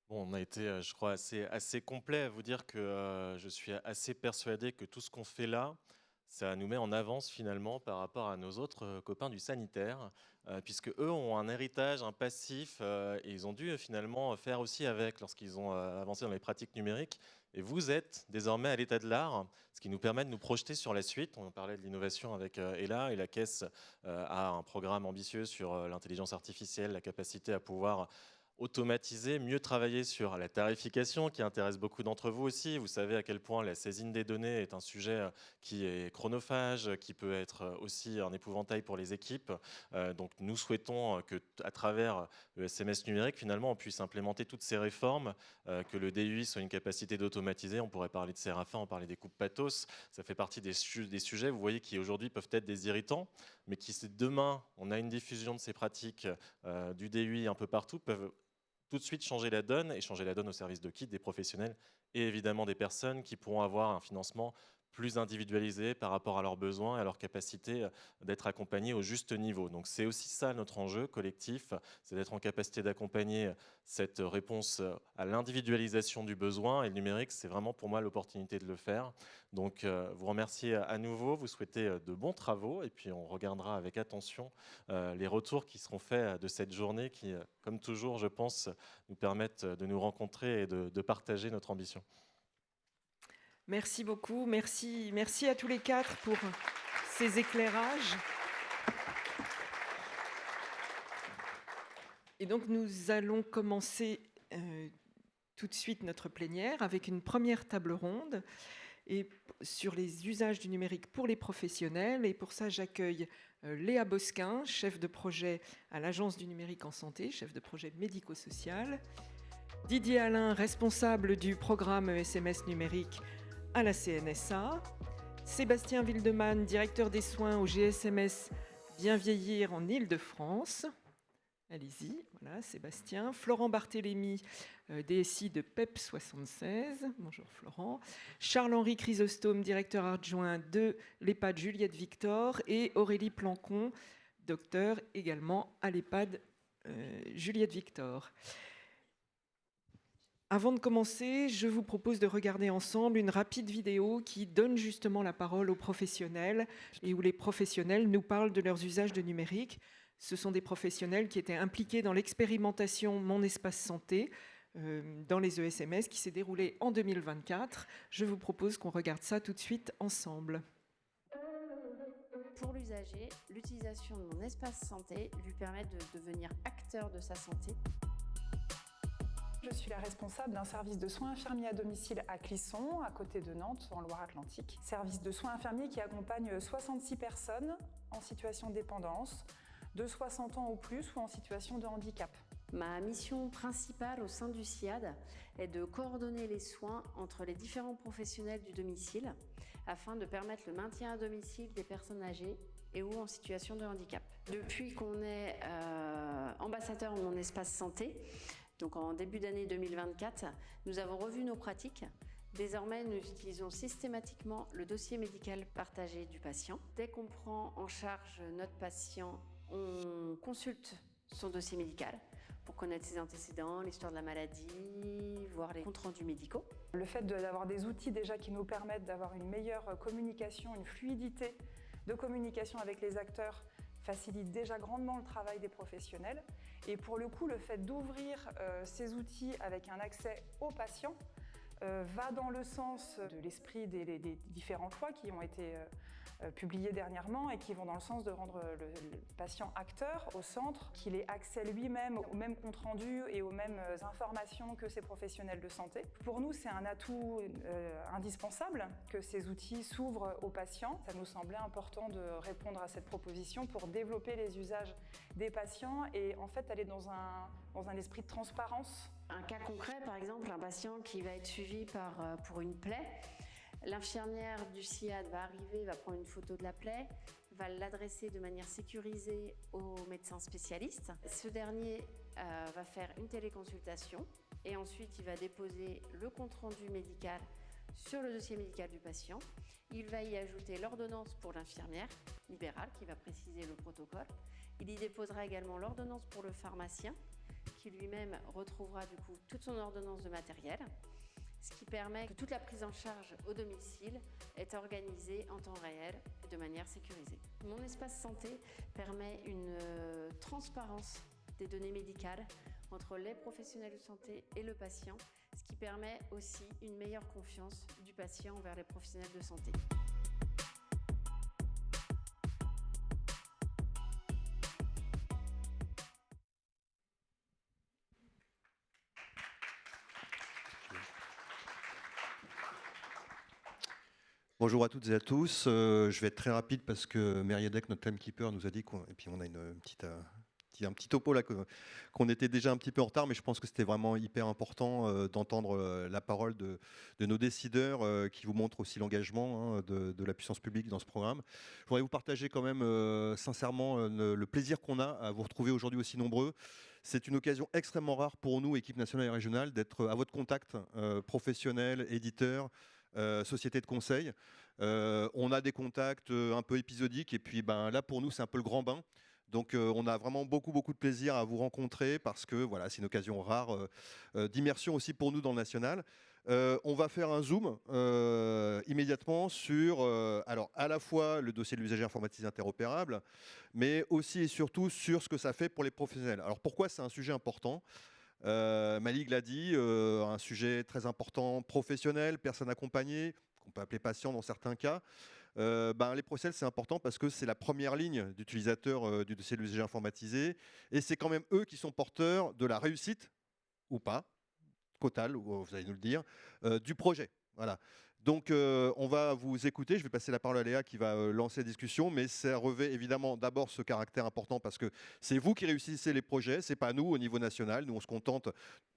Bon, on a été, je crois, assez complet à vous dire que je suis assez persuadé que tout ce qu'on fait là, ça nous met en avance finalement par rapport à nos autres copains du sanitaire, puisque eux ont un héritage, un passif, et ils ont dû finalement faire aussi avec lorsqu'ils ont avancé dans les pratiques numériques. Et vous êtes désormais à l'état de l'art, ce qui nous permet de nous projeter sur la suite. On parlait de l'innovation avec Ella, et la Caisse a un programme ambitieux sur l'intelligence artificielle, la capacité à pouvoir automatiser, mieux travailler sur la tarification qui intéresse beaucoup d'entre vous aussi. Vous savez à quel point la saisine des données est un sujet qui est chronophage, qui peut être aussi un épouvantail pour les équipes. Donc nous souhaitons qu'à travers le SMS numérique, finalement, on puisse implémenter toutes ces réformes, que le DUI soit une capacité d'automatiser. On pourrait parler de Séraphin, on parlait des coupes pathos. Ça fait partie des sujets, vous voyez, qui aujourd'hui peuvent être des irritants, mais qui, si demain, on a une diffusion de ces pratiques du DUI un peu partout, peuvent tout de suite changer la donne, et changer la donne au service de qui? Des professionnels et évidemment des personnes qui pourront avoir un financement plus individualisé par rapport à leurs besoins et à leur capacité d'être accompagnés au juste niveau. Donc c'est aussi ça notre enjeu collectif, c'est d'être en capacité d'accompagner cette réponse à l'individualisation du besoin, et le numérique, c'est vraiment pour moi l'opportunité de le faire. Donc vous remercier à nouveau, vous souhaitez de bons travaux, et puis on regardera avec attention les retours qui seront faits de cette journée qui, comme toujours, je pense, nous permettent de nous rencontrer et de partager notre ambition. Merci beaucoup. Merci à tous les quatre pour ces éclairages. Et donc, nous allons commencer tout de suite notre plénière avec une première table ronde et sur les usages du numérique pour les professionnels. Et pour ça, j'accueille Léa Bosquin, chef de projet à l'Agence du numérique en santé, chef de projet médico-social. Didier Alain, responsable du programme SMS numérique à la CNSA. Sébastien Wildemann, directeur des soins au GSMS Bien Vieillir en Île-de-France. Allez-y, voilà, Sébastien. Florent Barthélémy, DSI de PEP 76. Bonjour Florent. Charles-Henri Chrysostome, directeur adjoint de l'EHPAD Juliette Victor. Et Aurélie Plancon, docteur également à l'EHPAD Juliette Victor. Avant de commencer, je vous propose de regarder ensemble une rapide vidéo qui donne justement la parole aux professionnels et où les professionnels nous parlent de leurs usages de numérique. Ce sont des professionnels qui étaient impliqués dans l'expérimentation Mon Espace Santé dans les ESMS qui s'est déroulée en 2024. Je vous propose qu'on regarde ça tout de suite ensemble. Pour l'usager, l'utilisation de Mon Espace Santé lui permet de devenir acteur de sa santé. Je suis la responsable d'un service de soins infirmiers à domicile à Clisson, à côté de Nantes, en Loire-Atlantique. Service de soins infirmiers qui accompagne 66 personnes en situation de dépendance, de 60 ans ou plus ou en situation de handicap. Ma mission principale au sein du SIAD est de coordonner les soins entre les différents professionnels du domicile afin de permettre le maintien à domicile des personnes âgées et ou en situation de handicap. Depuis qu'on est ambassadeur de mon espace santé, donc en début d'année 2024, nous avons revu nos pratiques. Désormais, nous utilisons systématiquement le dossier médical partagé du patient. Dès qu'on prend en charge notre patient, on consulte son dossier médical pour connaître ses antécédents, l'histoire de la maladie, voir les comptes rendus médicaux. Le fait d'avoir des outils déjà qui nous permettent d'avoir une meilleure communication, une fluidité de communication avec les acteurs facilite déjà grandement le travail des professionnels. Et pour le coup, le fait d'ouvrir ces outils avec un accès aux patients va dans le sens de l'esprit des différentes lois qui ont été publiées dernièrement et qui vont dans le sens de rendre le patient acteur au centre, qu'il ait accès lui-même au même compte rendu et aux mêmes informations que ses professionnels de santé. Pour nous, c'est un atout indispensable que ces outils s'ouvrent aux patients. Ça nous semblait important de répondre à cette proposition pour développer les usages des patients et en fait aller dans un esprit de transparence. Un cas concret, par exemple, un patient qui va être suivi pour une plaie. L'infirmière du SIAD va arriver, va prendre une photo de la plaie, va l'adresser de manière sécurisée au médecin spécialiste. Ce dernier va faire une téléconsultation et ensuite il va déposer le compte-rendu médical sur le dossier médical du patient. Il va y ajouter l'ordonnance pour l'infirmière libérale qui va préciser le protocole. Il y déposera également l'ordonnance pour le pharmacien qui lui-même retrouvera du coup toute son ordonnance de matériel, ce qui permet que toute la prise en charge au domicile est organisée en temps réel et de manière sécurisée. Mon espace santé permet une transparence des données médicales entre les professionnels de santé et le patient, ce qui permet aussi une meilleure confiance du patient envers les professionnels de santé. Bonjour à toutes et à tous. Je vais être très rapide parce que Meriadec, notre timekeeper, nous a dit et puis on a un petit topo là qu'on était déjà un petit peu en retard, mais je pense que c'était vraiment hyper important d'entendre la parole de nos décideurs qui vous montrent aussi l'engagement de la puissance publique dans ce programme. Je voudrais vous partager quand même sincèrement le plaisir qu'on a à vous retrouver aujourd'hui aussi nombreux. C'est une occasion extrêmement rare pour nous, équipe nationale et régionale, d'être à votre contact, professionnels, éditeurs, société de conseil. On a des contacts un peu épisodiques et puis là pour nous c'est un peu le grand bain. Donc on a vraiment beaucoup de plaisir à vous rencontrer parce que voilà, c'est une occasion rare d'immersion aussi pour nous dans le national. On va faire un zoom immédiatement sur alors à la fois le dossier de l'usager informatisé interopérable, mais aussi et surtout sur ce que ça fait pour les professionnels. Alors pourquoi c'est un sujet important ? Malig l'a dit, un sujet très important, professionnel, personne accompagnée, qu'on peut appeler patient dans certains cas. Les professionnels, c'est important parce que c'est la première ligne d'utilisateurs du dossier de l'usager informatisé et c'est quand même eux qui sont porteurs de la réussite, ou pas, totale, vous allez nous le dire, du projet. Voilà. Donc on va vous écouter, je vais passer la parole à Léa qui va lancer la discussion, mais ça revêt évidemment d'abord ce caractère important parce que c'est vous qui réussissez les projets, c'est pas nous au niveau national, nous on se contente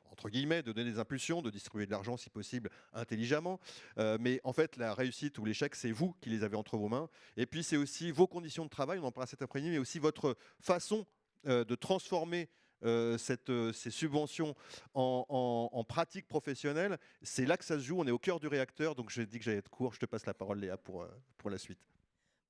entre guillemets de donner des impulsions, de distribuer de l'argent si possible intelligemment, mais en fait la réussite ou l'échec c'est vous qui les avez entre vos mains, et puis c'est aussi vos conditions de travail, on en parlera cet après-midi, mais aussi votre façon de transformer ces subventions en pratique professionnelle. C'est là que ça se joue, on est au cœur du réacteur, donc je dis que j'allais être court, je te passe la parole Léa pour la suite.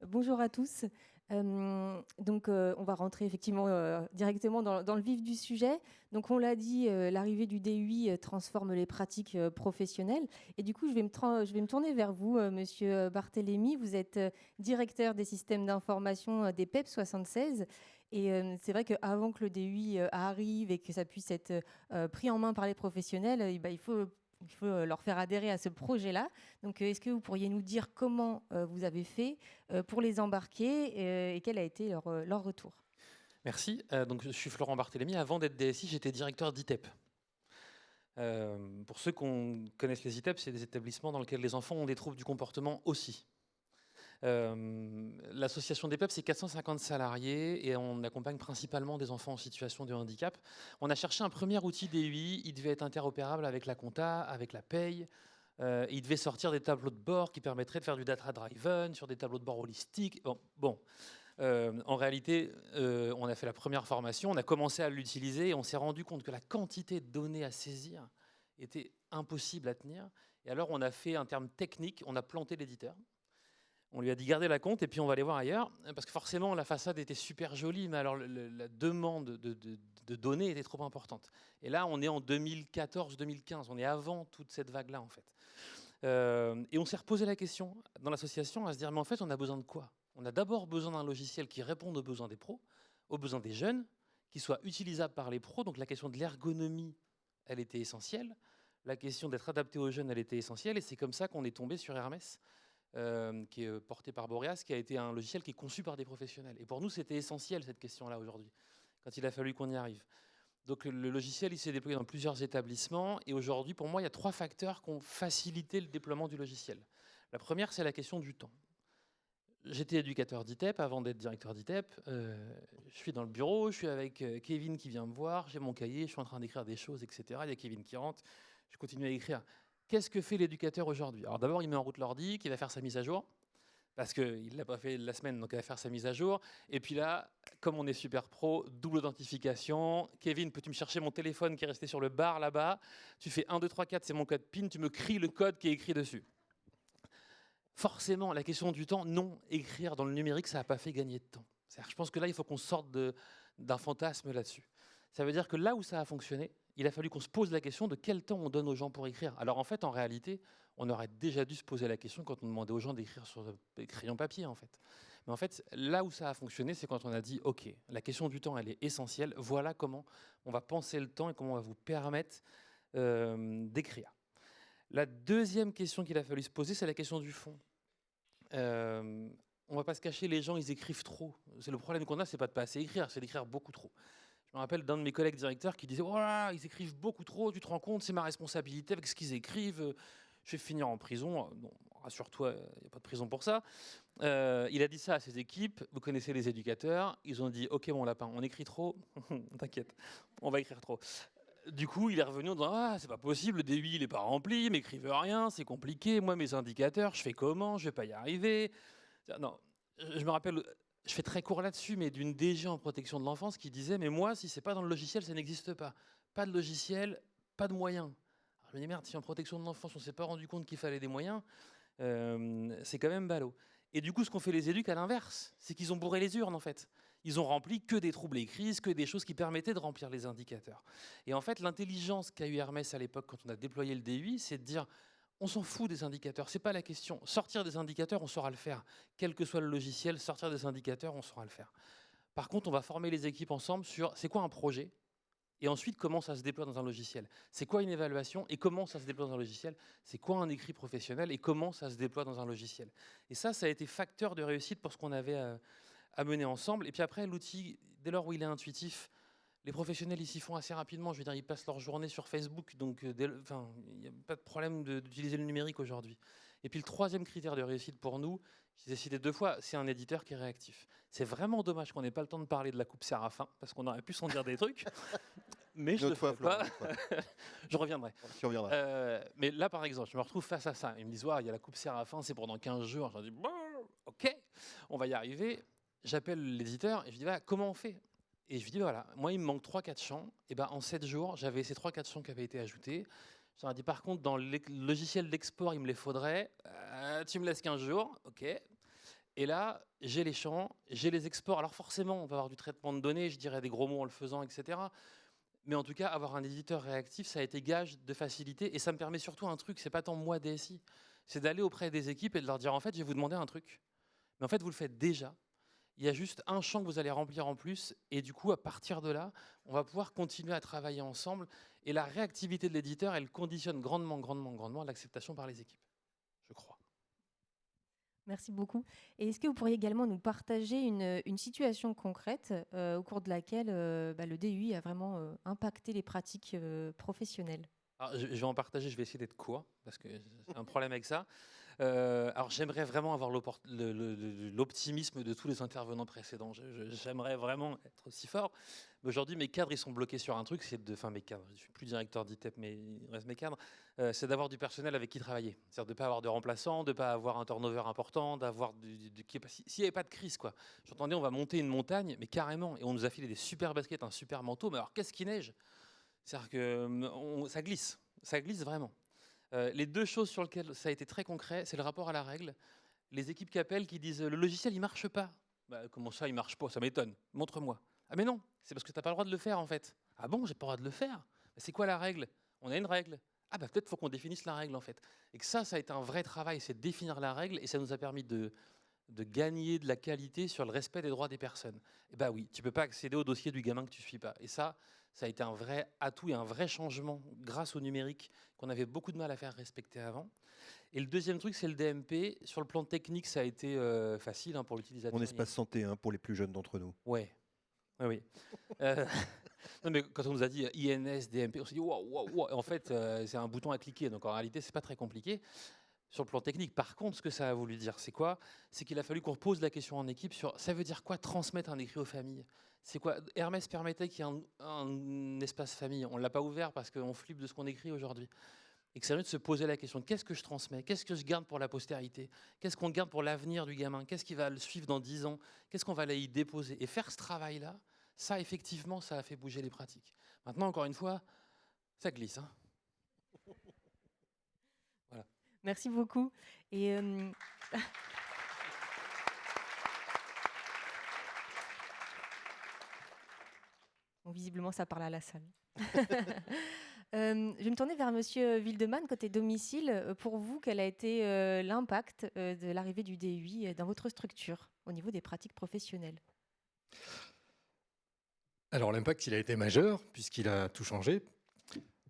Bonjour à tous. On va rentrer effectivement directement dans le vif du sujet. Donc on l'a dit, l'arrivée du DUI transforme les pratiques professionnelles. Et du coup, je vais me tourner vers vous, Monsieur Barthélémy. Vous êtes directeur des systèmes d'information des PEP 76. Et c'est vrai qu'avant que le DUI arrive et que ça puisse être pris en main par les professionnels, il faut leur faire adhérer à ce projet-là. Donc, est-ce que vous pourriez nous dire comment vous avez fait pour les embarquer et quel a été leur retour ? Merci. Donc, je suis Florent Barthélémy. Avant d'être DSI, j'étais directeur d'ITEP. Pour ceux qui connaissent les ITEP, c'est des établissements dans lesquels les enfants ont des troubles du comportement aussi. L'association des PEP, c'est 450 salariés et on accompagne principalement des enfants en situation de handicap. On a cherché un premier outil DUI, il devait être interopérable avec la compta, avec la paye. Il devait sortir des tableaux de bord qui permettraient de faire du data-driven sur des tableaux de bord holistiques. En réalité, on a fait la première formation, on a commencé à l'utiliser et on s'est rendu compte que la quantité de données à saisir était impossible à tenir. Et alors, on a fait un terme technique, on a planté l'éditeur. On lui a dit gardez la compte et puis on va aller voir ailleurs. Parce que forcément, la façade était super jolie, mais alors la demande de données était trop importante. Et là, on est en 2014-2015, on est avant toute cette vague-là, en fait. Et on s'est reposé la question dans l'association à se dire mais en fait, on a besoin de quoi? On a d'abord besoin d'un logiciel qui réponde aux besoins des pros, aux besoins des jeunes, qui soit utilisable par les pros. Donc la question de l'ergonomie, elle était essentielle. La question d'être adapté aux jeunes, elle était essentielle. Et c'est comme ça qu'on est tombé sur Hermès, qui est porté par Boreas, qui a été un logiciel qui est conçu par des professionnels. Et pour nous, c'était essentiel cette question-là aujourd'hui, quand il a fallu qu'on y arrive. Donc le logiciel, il s'est déployé dans plusieurs établissements. Et aujourd'hui, pour moi, il y a 3 facteurs qui ont facilité le déploiement du logiciel. La première, c'est la question du temps. J'étais éducateur d'ITEP avant d'être directeur d'ITEP. Je suis dans le bureau, je suis avec Kevin qui vient me voir, j'ai mon cahier, je suis en train d'écrire des choses, etc. Il y a Kevin qui rentre, je continue à écrire. Qu'est-ce que fait l'éducateur aujourd'hui? Alors d'abord, il met en route l'ordi, qui va faire sa mise à jour, parce qu'il ne l'a pas fait la semaine, donc il va faire sa mise à jour. Et puis là, comme on est super pro, double authentification. Kevin, peux-tu me chercher mon téléphone qui est resté sur le bar là-bas? Tu fais 1, 2, 3, 4, c'est mon code PIN, tu me cries le code qui est écrit dessus. Forcément, la question du temps, non, écrire dans le numérique, ça n'a pas fait gagner de temps. Je pense que là, il faut qu'on sorte d'un fantasme là-dessus. Ça veut dire que là où ça a fonctionné, il a fallu qu'on se pose la question de quel temps on donne aux gens pour écrire. Alors en fait, en réalité, on aurait déjà dû se poser la question quand on demandait aux gens d'écrire sur crayon papier, en fait. Mais en fait, là où ça a fonctionné, c'est quand on a dit, OK, la question du temps, elle est essentielle. Voilà comment on va penser le temps et comment on va vous permettre d'écrire. La deuxième question qu'il a fallu se poser, c'est la question du fond. On ne va pas se cacher, les gens, ils écrivent trop. C'est le problème qu'on a, c'est pas de pas assez écrire, c'est d'écrire beaucoup trop. Je me rappelle d'un de mes collègues directeurs qui disait « Oh là, ils écrivent beaucoup trop, tu te rends compte, c'est ma responsabilité avec ce qu'ils écrivent, je vais finir en prison. » Bon, rassure-toi, il n'y a pas de prison pour ça. Il a dit ça à ses équipes, vous connaissez les éducateurs, ils ont dit « Ok, mon lapin, on écrit trop, t'inquiète, on va écrire trop. » Du coup, il est revenu en disant « Ah, c'est pas possible, le DUI, il n'est pas rempli, m'écrivez rien, c'est compliqué, moi, mes indicateurs, je fais comment, je vais pas y arriver. » Non, je me rappelle, je fais très court là-dessus, mais d'une DG en protection de l'enfance qui disait « Mais moi, si c'est pas dans le logiciel, ça n'existe pas. Pas de logiciel, pas de moyens. » Alors, je me dis « Merde, si en protection de l'enfance, on s'est pas rendu compte qu'il fallait des moyens, c'est quand même ballot. » Et du coup, ce qu'ont fait les éducs à l'inverse, c'est qu'ils ont bourré les urnes, en fait. Ils ont rempli que des troubles et crises, que des choses qui permettaient de remplir les indicateurs. Et en fait, l'intelligence qu'a eu Hermès à l'époque, quand on a déployé le DUI, c'est de dire on s'en fout des indicateurs, c'est pas la question. Sortir des indicateurs, on saura le faire. Quel que soit le logiciel, sortir des indicateurs, on saura le faire. Par contre, on va former les équipes ensemble sur c'est quoi un projet et ensuite comment ça se déploie dans un logiciel. C'est quoi une évaluation et comment ça se déploie dans un logiciel. C'est quoi un écrit professionnel et comment ça se déploie dans un logiciel. Et ça a été facteur de réussite pour ce qu'on avait à mener ensemble. Et puis après, l'outil, dès lors où il est intuitif, les professionnels, ils s'y font assez rapidement. Je veux dire, ils passent leur journée sur Facebook, donc il n'y a pas de problème d'utiliser le numérique aujourd'hui. Et puis le troisième critère de réussite pour nous, j'ai décidé 2 fois, c'est un éditeur qui est réactif. C'est vraiment dommage qu'on n'ait pas le temps de parler de la coupe Séraphin, parce qu'on aurait pu s'en dire des trucs. Mais je ne le ferai pas. Je reviendrai. Tu reviendras. Mais là, par exemple, je me retrouve face à ça. Ils me disent, il y a la coupe Séraphin, c'est pendant 15 jours. Je dis, OK, on va y arriver. J'appelle l'éditeur et je dis, comment on fait? Et je lui dis, voilà, moi, il me manque 3-4 champs. Et ben, en 7 jours, j'avais ces 3-4 champs qui avaient été ajoutés. Je leur ai dit, par contre, dans le logiciel d'export, il me les faudrait. Tu me laisses 15 jours, OK. Et là, j'ai les champs, j'ai les exports. Alors forcément, on va avoir du traitement de données, je dirais des gros mots en le faisant, etc. Mais en tout cas, avoir un éditeur réactif, ça a été gage de facilité. Et ça me permet surtout un truc, c'est pas tant moi DSI, c'est d'aller auprès des équipes et de leur dire, en fait, je vais vous demander un truc. Mais en fait, vous le faites déjà. Il y a juste un champ que vous allez remplir en plus. Et du coup, à partir de là, on va pouvoir continuer à travailler ensemble. Et la réactivité de l'éditeur, elle conditionne grandement l'acceptation par les équipes, je crois. Merci beaucoup. Et est-ce que vous pourriez également nous partager une situation concrète au cours de laquelle le DUI a vraiment impacté les pratiques professionnelles? Alors, je vais en partager, je vais essayer d'être court, parce que j'ai un problème avec ça. Alors j'aimerais vraiment avoir l'optimisme de tous les intervenants précédents. J'aimerais vraiment être aussi fort. Mais aujourd'hui, mes cadres, ils sont bloqués sur un truc, mes cadres, je ne suis plus directeur d'ITEP, mais il reste mes cadres, c'est d'avoir du personnel avec qui travailler. C'est-à-dire de ne pas avoir de remplaçants, de ne pas avoir un turnover important, d'avoir s'il n'y avait pas de crise, quoi. J'entendais, on va monter une montagne, mais carrément, et on nous a filé des super baskets, un super manteau, mais alors qu'est-ce qui neige? C'est-à-dire que ça glisse vraiment. Les deux choses sur lesquelles ça a été très concret, c'est le rapport à la règle. Les équipes qui appellent, qui disent le logiciel il marche pas. Bah, comment ça il marche pas? Ça m'étonne. Montre-moi. Ah mais non, c'est parce que tu n'as pas le droit de le faire en fait. Ah bon, j'ai pas le droit de le faire? Bah, c'est quoi la règle? On a une règle. Ah bah peut-être faut qu'on définisse la règle en fait. Et que ça a été un vrai travail, c'est de définir la règle et ça nous a permis de gagner de la qualité sur le respect des droits des personnes. Et bah oui, tu peux pas accéder au dossier du gamin que tu suis pas. Et ça a été un vrai atout et un vrai changement grâce au numérique qu'on avait beaucoup de mal à faire respecter avant. Et le deuxième truc, c'est le DMP. Sur le plan technique, ça a été facile pour l'utilisateur. Mon espace santé, pour les plus jeunes d'entre nous. Ouais. Oui. Non, mais quand on nous a dit INS, DMP, on s'est dit wow. En fait, c'est un bouton à cliquer. Donc en réalité, c'est pas très compliqué. Sur le plan technique, par contre, ce que ça a voulu dire, c'est quoi? C'est qu'il a fallu qu'on pose la question en équipe sur ça veut dire quoi transmettre un écrit aux familles? C'est quoi? Hermès permettait qu'il y ait un espace famille. On ne l'a pas ouvert parce qu'on flippe de ce qu'on écrit aujourd'hui. Et que c'est mieux de se poser la question, qu'est-ce que je transmets? Qu'est-ce que je garde pour la postérité? Qu'est-ce qu'on garde pour l'avenir du gamin? Qu'est-ce qui va le suivre dans 10 ans? Qu'est-ce qu'on va aller y déposer? Et faire ce travail-là, ça, effectivement, ça a fait bouger les pratiques. Maintenant, encore une fois, ça glisse. Voilà. Merci beaucoup. Et bon, visiblement, ça parle à la salle. Je vais me tourner vers Monsieur Wildemann, côté domicile. Pour vous, quel a été l'impact de l'arrivée du DUI dans votre structure au niveau des pratiques professionnelles? Alors l'impact, il a été majeur puisqu'il a tout changé.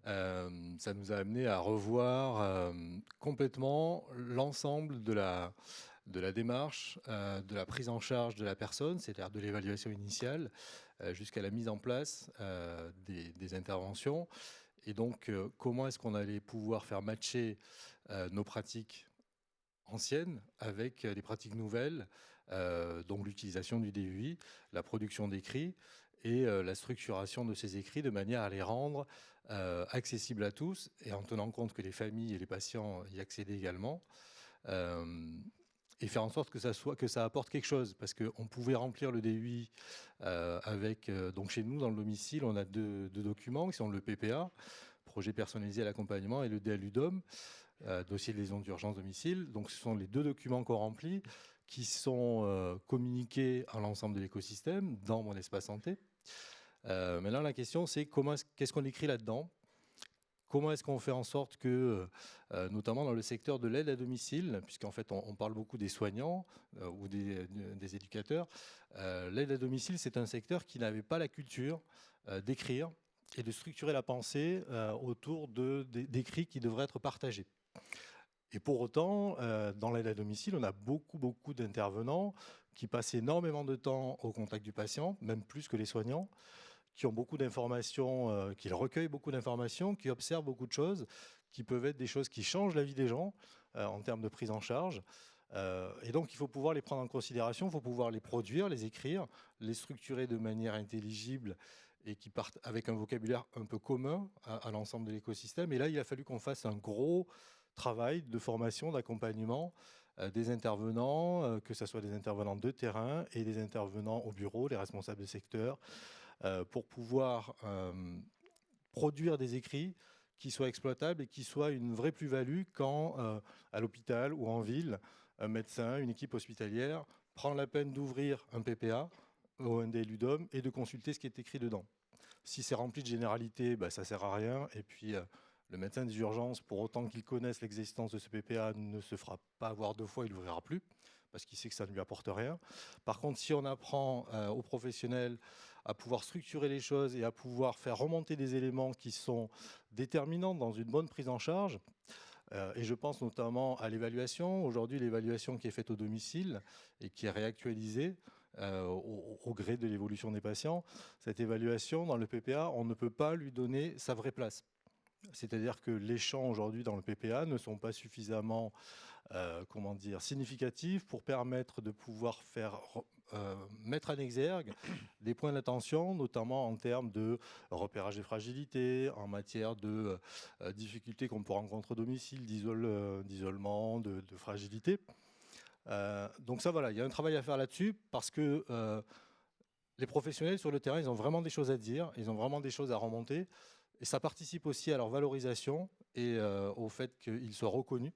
Ça nous a amené à revoir complètement l'ensemble de la démarche, de la prise en charge de la personne, c'est-à-dire de l'évaluation initiale, jusqu'à la mise en place des interventions. Et donc, comment est-ce qu'on allait pouvoir faire matcher nos pratiques anciennes avec les pratiques nouvelles, donc l'utilisation du DUI, la production d'écrits et la structuration de ces écrits de manière à les rendre accessibles à tous et en tenant compte que les familles et les patients y accédaient également. Et faire en sorte que ça apporte quelque chose, parce qu'on pouvait remplir le DUI avec, donc chez nous, dans le domicile, on a deux documents qui sont le PPA, projet personnalisé à l'accompagnement, et le DLUDOM, dossier de liaison d'urgence domicile. Donc ce sont les deux documents qu'on remplit, qui sont communiqués à l'ensemble de l'écosystème, dans mon espace santé. Maintenant, la question, c'est qu'est-ce qu'on écrit là-dedans? Comment est-ce qu'on fait en sorte que, notamment dans le secteur de l'aide à domicile, puisqu'en fait on parle beaucoup des soignants ou des éducateurs, l'aide à domicile, c'est un secteur qui n'avait pas la culture d'écrire et de structurer la pensée autour d'écrits qui devraient être partagés. Et pour autant, dans l'aide à domicile, on a beaucoup d'intervenants qui passent énormément de temps au contact du patient, même plus que les soignants, qui ont beaucoup d'informations, qui recueillent beaucoup d'informations, qui observent beaucoup de choses, qui peuvent être des choses qui changent la vie des gens en termes de prise en charge. Et donc, il faut pouvoir les prendre en considération, il faut pouvoir les produire, les écrire, les structurer de manière intelligible et qui partent avec un vocabulaire un peu commun à l'ensemble de l'écosystème. Et là, il a fallu qu'on fasse un gros travail de formation, d'accompagnement des intervenants, que ce soit des intervenants de terrain et des intervenants au bureau, les responsables de secteur, pour pouvoir produire des écrits qui soient exploitables et qui soient une vraie plus-value quand, à l'hôpital ou en ville, un médecin, une équipe hospitalière prend la peine d'ouvrir un PPA ou un DLUDOM et de consulter ce qui est écrit dedans. Si c'est rempli de généralités, ça ne sert à rien. Et puis, le médecin des urgences, pour autant qu'il connaisse l'existence de ce PPA, ne se fera pas avoir 2 fois, il ne l'ouvrira plus, parce qu'il sait que ça ne lui apporte rien. Par contre, si on apprend aux professionnels à pouvoir structurer les choses et à pouvoir faire remonter des éléments qui sont déterminants dans une bonne prise en charge, et je pense notamment à l'évaluation. Aujourd'hui, l'évaluation qui est faite au domicile et qui est réactualisée au gré de l'évolution des patients, cette évaluation dans le PPA, on ne peut pas lui donner sa vraie place. C'est-à-dire que les champs aujourd'hui dans le PPA ne sont pas suffisamment significatifs pour permettre de pouvoir mettre en exergue des points d'attention, notamment en termes de repérage des fragilités, en matière de difficultés qu'on peut rencontrer au domicile, d'isolement, de fragilité. Donc ça, voilà, il y a un travail à faire là-dessus parce que les professionnels sur le terrain, ils ont vraiment des choses à dire, ils ont vraiment des choses à remonter. Et ça participe aussi à leur valorisation et au fait qu'ils soient reconnus.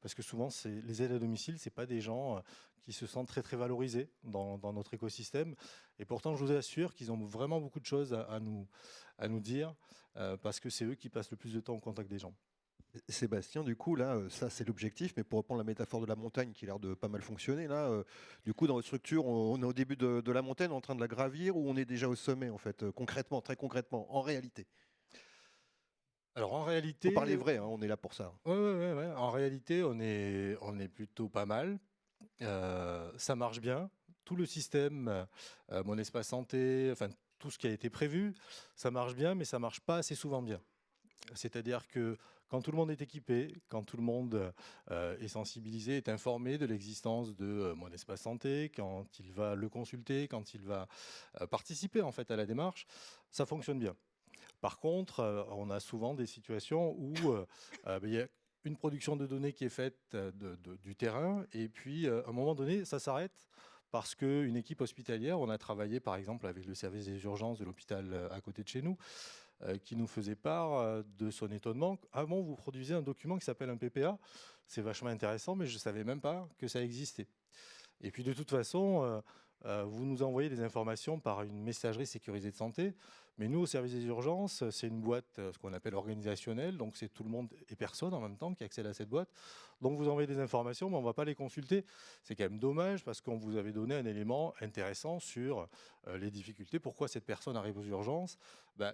Parce que souvent, les aides à domicile, ce n'est pas des gens qui se sentent très, très valorisés dans notre écosystème. Et pourtant, je vous assure qu'ils ont vraiment beaucoup de choses à nous dire parce que c'est eux qui passent le plus de temps au contact des gens. Sébastien, du coup, là, ça c'est l'objectif, mais pour reprendre la métaphore de la montagne qui a l'air de pas mal fonctionner, là, du coup, dans votre structure, on est au début de la montagne, en train de la gravir, ou on est déjà au sommet, en fait, concrètement, très concrètement, en réalité? Alors en réalité, faut parler vrai, hein, on est là pour ça. Ouais. En réalité, on est plutôt pas mal. Ça marche bien. Tout le système, mon espace santé, enfin tout ce qui a été prévu, ça marche bien, mais ça marche pas assez souvent bien. C'est-à-dire que quand tout le monde est équipé, quand tout le monde est sensibilisé, est informé de l'existence de mon espace santé, quand il va le consulter, quand il va participer en fait à la démarche, ça fonctionne bien. Par contre, on a souvent des situations où il y a une production de données qui est faite du terrain et puis à un moment donné, ça s'arrête parce qu'une équipe hospitalière, on a travaillé par exemple avec le service des urgences de l'hôpital à côté de chez nous, qui nous faisait part de son étonnement. Ah bon, vous produisez un document qui s'appelle un PPA, c'est vachement intéressant, mais je ne savais même pas que ça existait. Et puis de toute façon, vous nous envoyez des informations par une messagerie sécurisée de santé, mais nous, au service des urgences, c'est une boîte, ce qu'on appelle organisationnelle, donc c'est tout le monde et personne en même temps qui accède à cette boîte. Donc vous envoyez des informations, mais on ne va pas les consulter. C'est quand même dommage parce qu'on vous avait donné un élément intéressant sur les difficultés. Pourquoi cette personne arrive aux urgences?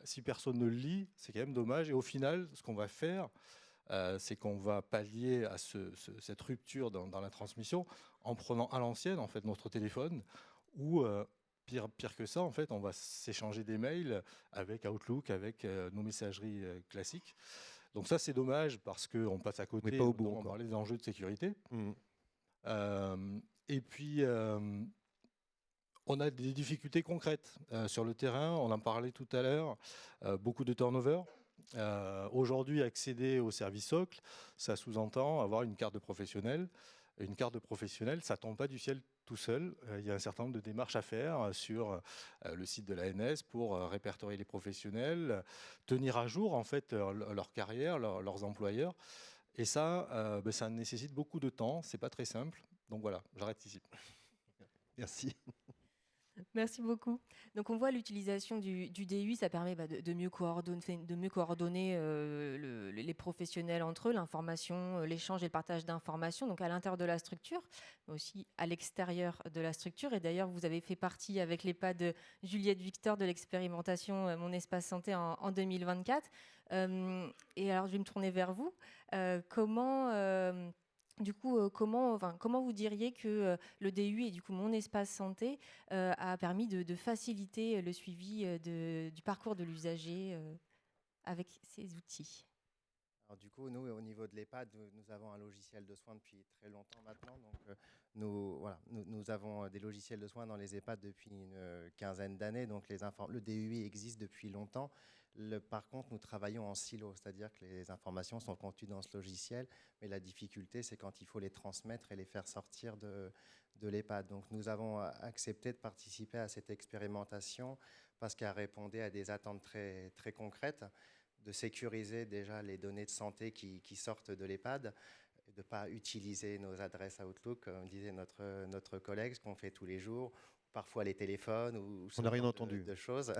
Si personne ne le lit, c'est quand même dommage. Et au final, ce qu'on va faire, c'est qu'on va pallier à cette rupture dans la transmission en prenant à l'ancienne en fait, notre téléphone ou pire que ça, en fait, on va s'échanger des mails avec Outlook, avec nos messageries classiques. Donc ça, c'est dommage parce qu'on passe à côté, on parlait des enjeux de sécurité. Et puis, on a des difficultés concrètes sur le terrain, on en parlait tout à l'heure, beaucoup de turnover. Aujourd'hui, accéder au service socle, ça sous-entend avoir une carte de professionnel. Une carte de professionnel, ça ne tombe pas du ciel tout seul. Il y a un certain nombre de démarches à faire sur le site de l'ANS pour répertorier les professionnels, tenir à jour en fait leur carrière, leurs employeurs. Et ça, ça nécessite beaucoup de temps. C'est pas très simple. Donc voilà, j'arrête ici. Merci. Merci beaucoup. Donc on voit l'utilisation du DUI, ça permet de mieux coordonner les professionnels entre eux, l'information, l'échange et le partage d'informations, donc à l'intérieur de la structure, mais aussi à l'extérieur de la structure. Et d'ailleurs, vous avez fait partie avec l'EHPAD Juliette Victor de l'expérimentation Mon Espace Santé en 2024. Et alors, je vais me tourner vers vous. Du coup, comment vous diriez que le DUI et du coup Mon Espace Santé a permis de faciliter le suivi du parcours de l'usager avec ces outils? Alors, du coup, nous, au niveau de l'EHPAD, nous avons un logiciel de soins depuis très longtemps maintenant. Donc, nous avons des logiciels de soins dans les EHPAD depuis une quinzaine d'années. Donc, le DUI existe depuis longtemps. Par contre, nous travaillons en silo, c'est-à-dire que les informations sont contenues dans ce logiciel, mais la difficulté, c'est quand il faut les transmettre et les faire sortir de l'EHPAD. Donc, nous avons accepté de participer à cette expérimentation parce qu'elle répondait à des attentes très, très concrètes, de sécuriser déjà les données de santé qui sortent de l'EHPAD, de ne pas utiliser nos adresses Outlook, comme disait notre collègue, ce qu'on fait tous les jours, parfois les téléphones ou on n'a rien entendu de choses.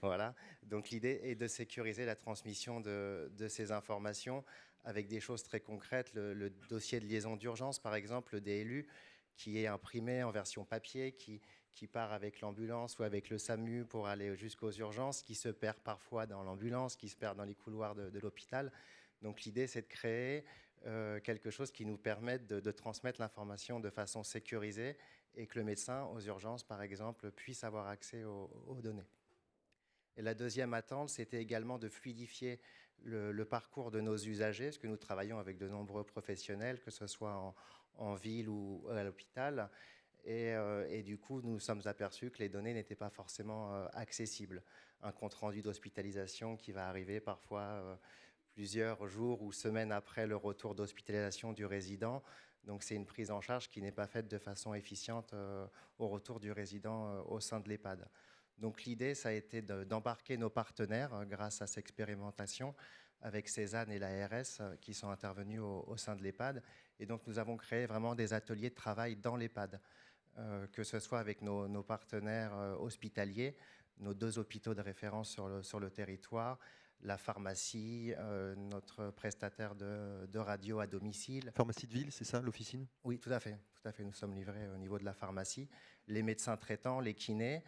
Voilà. Donc l'idée est de sécuriser la transmission de ces informations avec des choses très concrètes. Le dossier de liaison d'urgence, par exemple, le DLU, qui est imprimé en version papier, qui part avec l'ambulance ou avec le SAMU pour aller jusqu'aux urgences, qui se perd parfois dans l'ambulance, qui se perd dans les couloirs de l'hôpital. Donc l'idée, c'est de créer quelque chose qui nous permette de transmettre l'information de façon sécurisée et que le médecin aux urgences, par exemple, puisse avoir accès aux données. Et la deuxième attente, c'était également de fluidifier le parcours de nos usagers, parce que nous travaillons avec de nombreux professionnels, que ce soit en ville ou à l'hôpital. Et du coup, nous nous sommes aperçus que les données n'étaient pas forcément accessibles. Un compte-rendu d'hospitalisation qui va arriver parfois plusieurs jours ou semaines après le retour d'hospitalisation du résident. Donc c'est une prise en charge qui n'est pas faite de façon efficiente au retour du résident au sein de l'EHPAD. Donc l'idée, ça a été d'embarquer nos partenaires grâce à cette expérimentation avec Cézanne et l'ARS qui sont intervenus au sein de l'EHPAD. Et donc nous avons créé vraiment des ateliers de travail dans l'EHPAD, que ce soit avec nos partenaires hospitaliers, nos 2 hôpitaux de référence sur le territoire, la pharmacie, notre prestataire de radio à domicile. Pharmacie de ville, c'est ça, l'officine? Oui, tout à fait. Tout à fait. Nous sommes livrés au niveau de la pharmacie, les médecins traitants, les kinés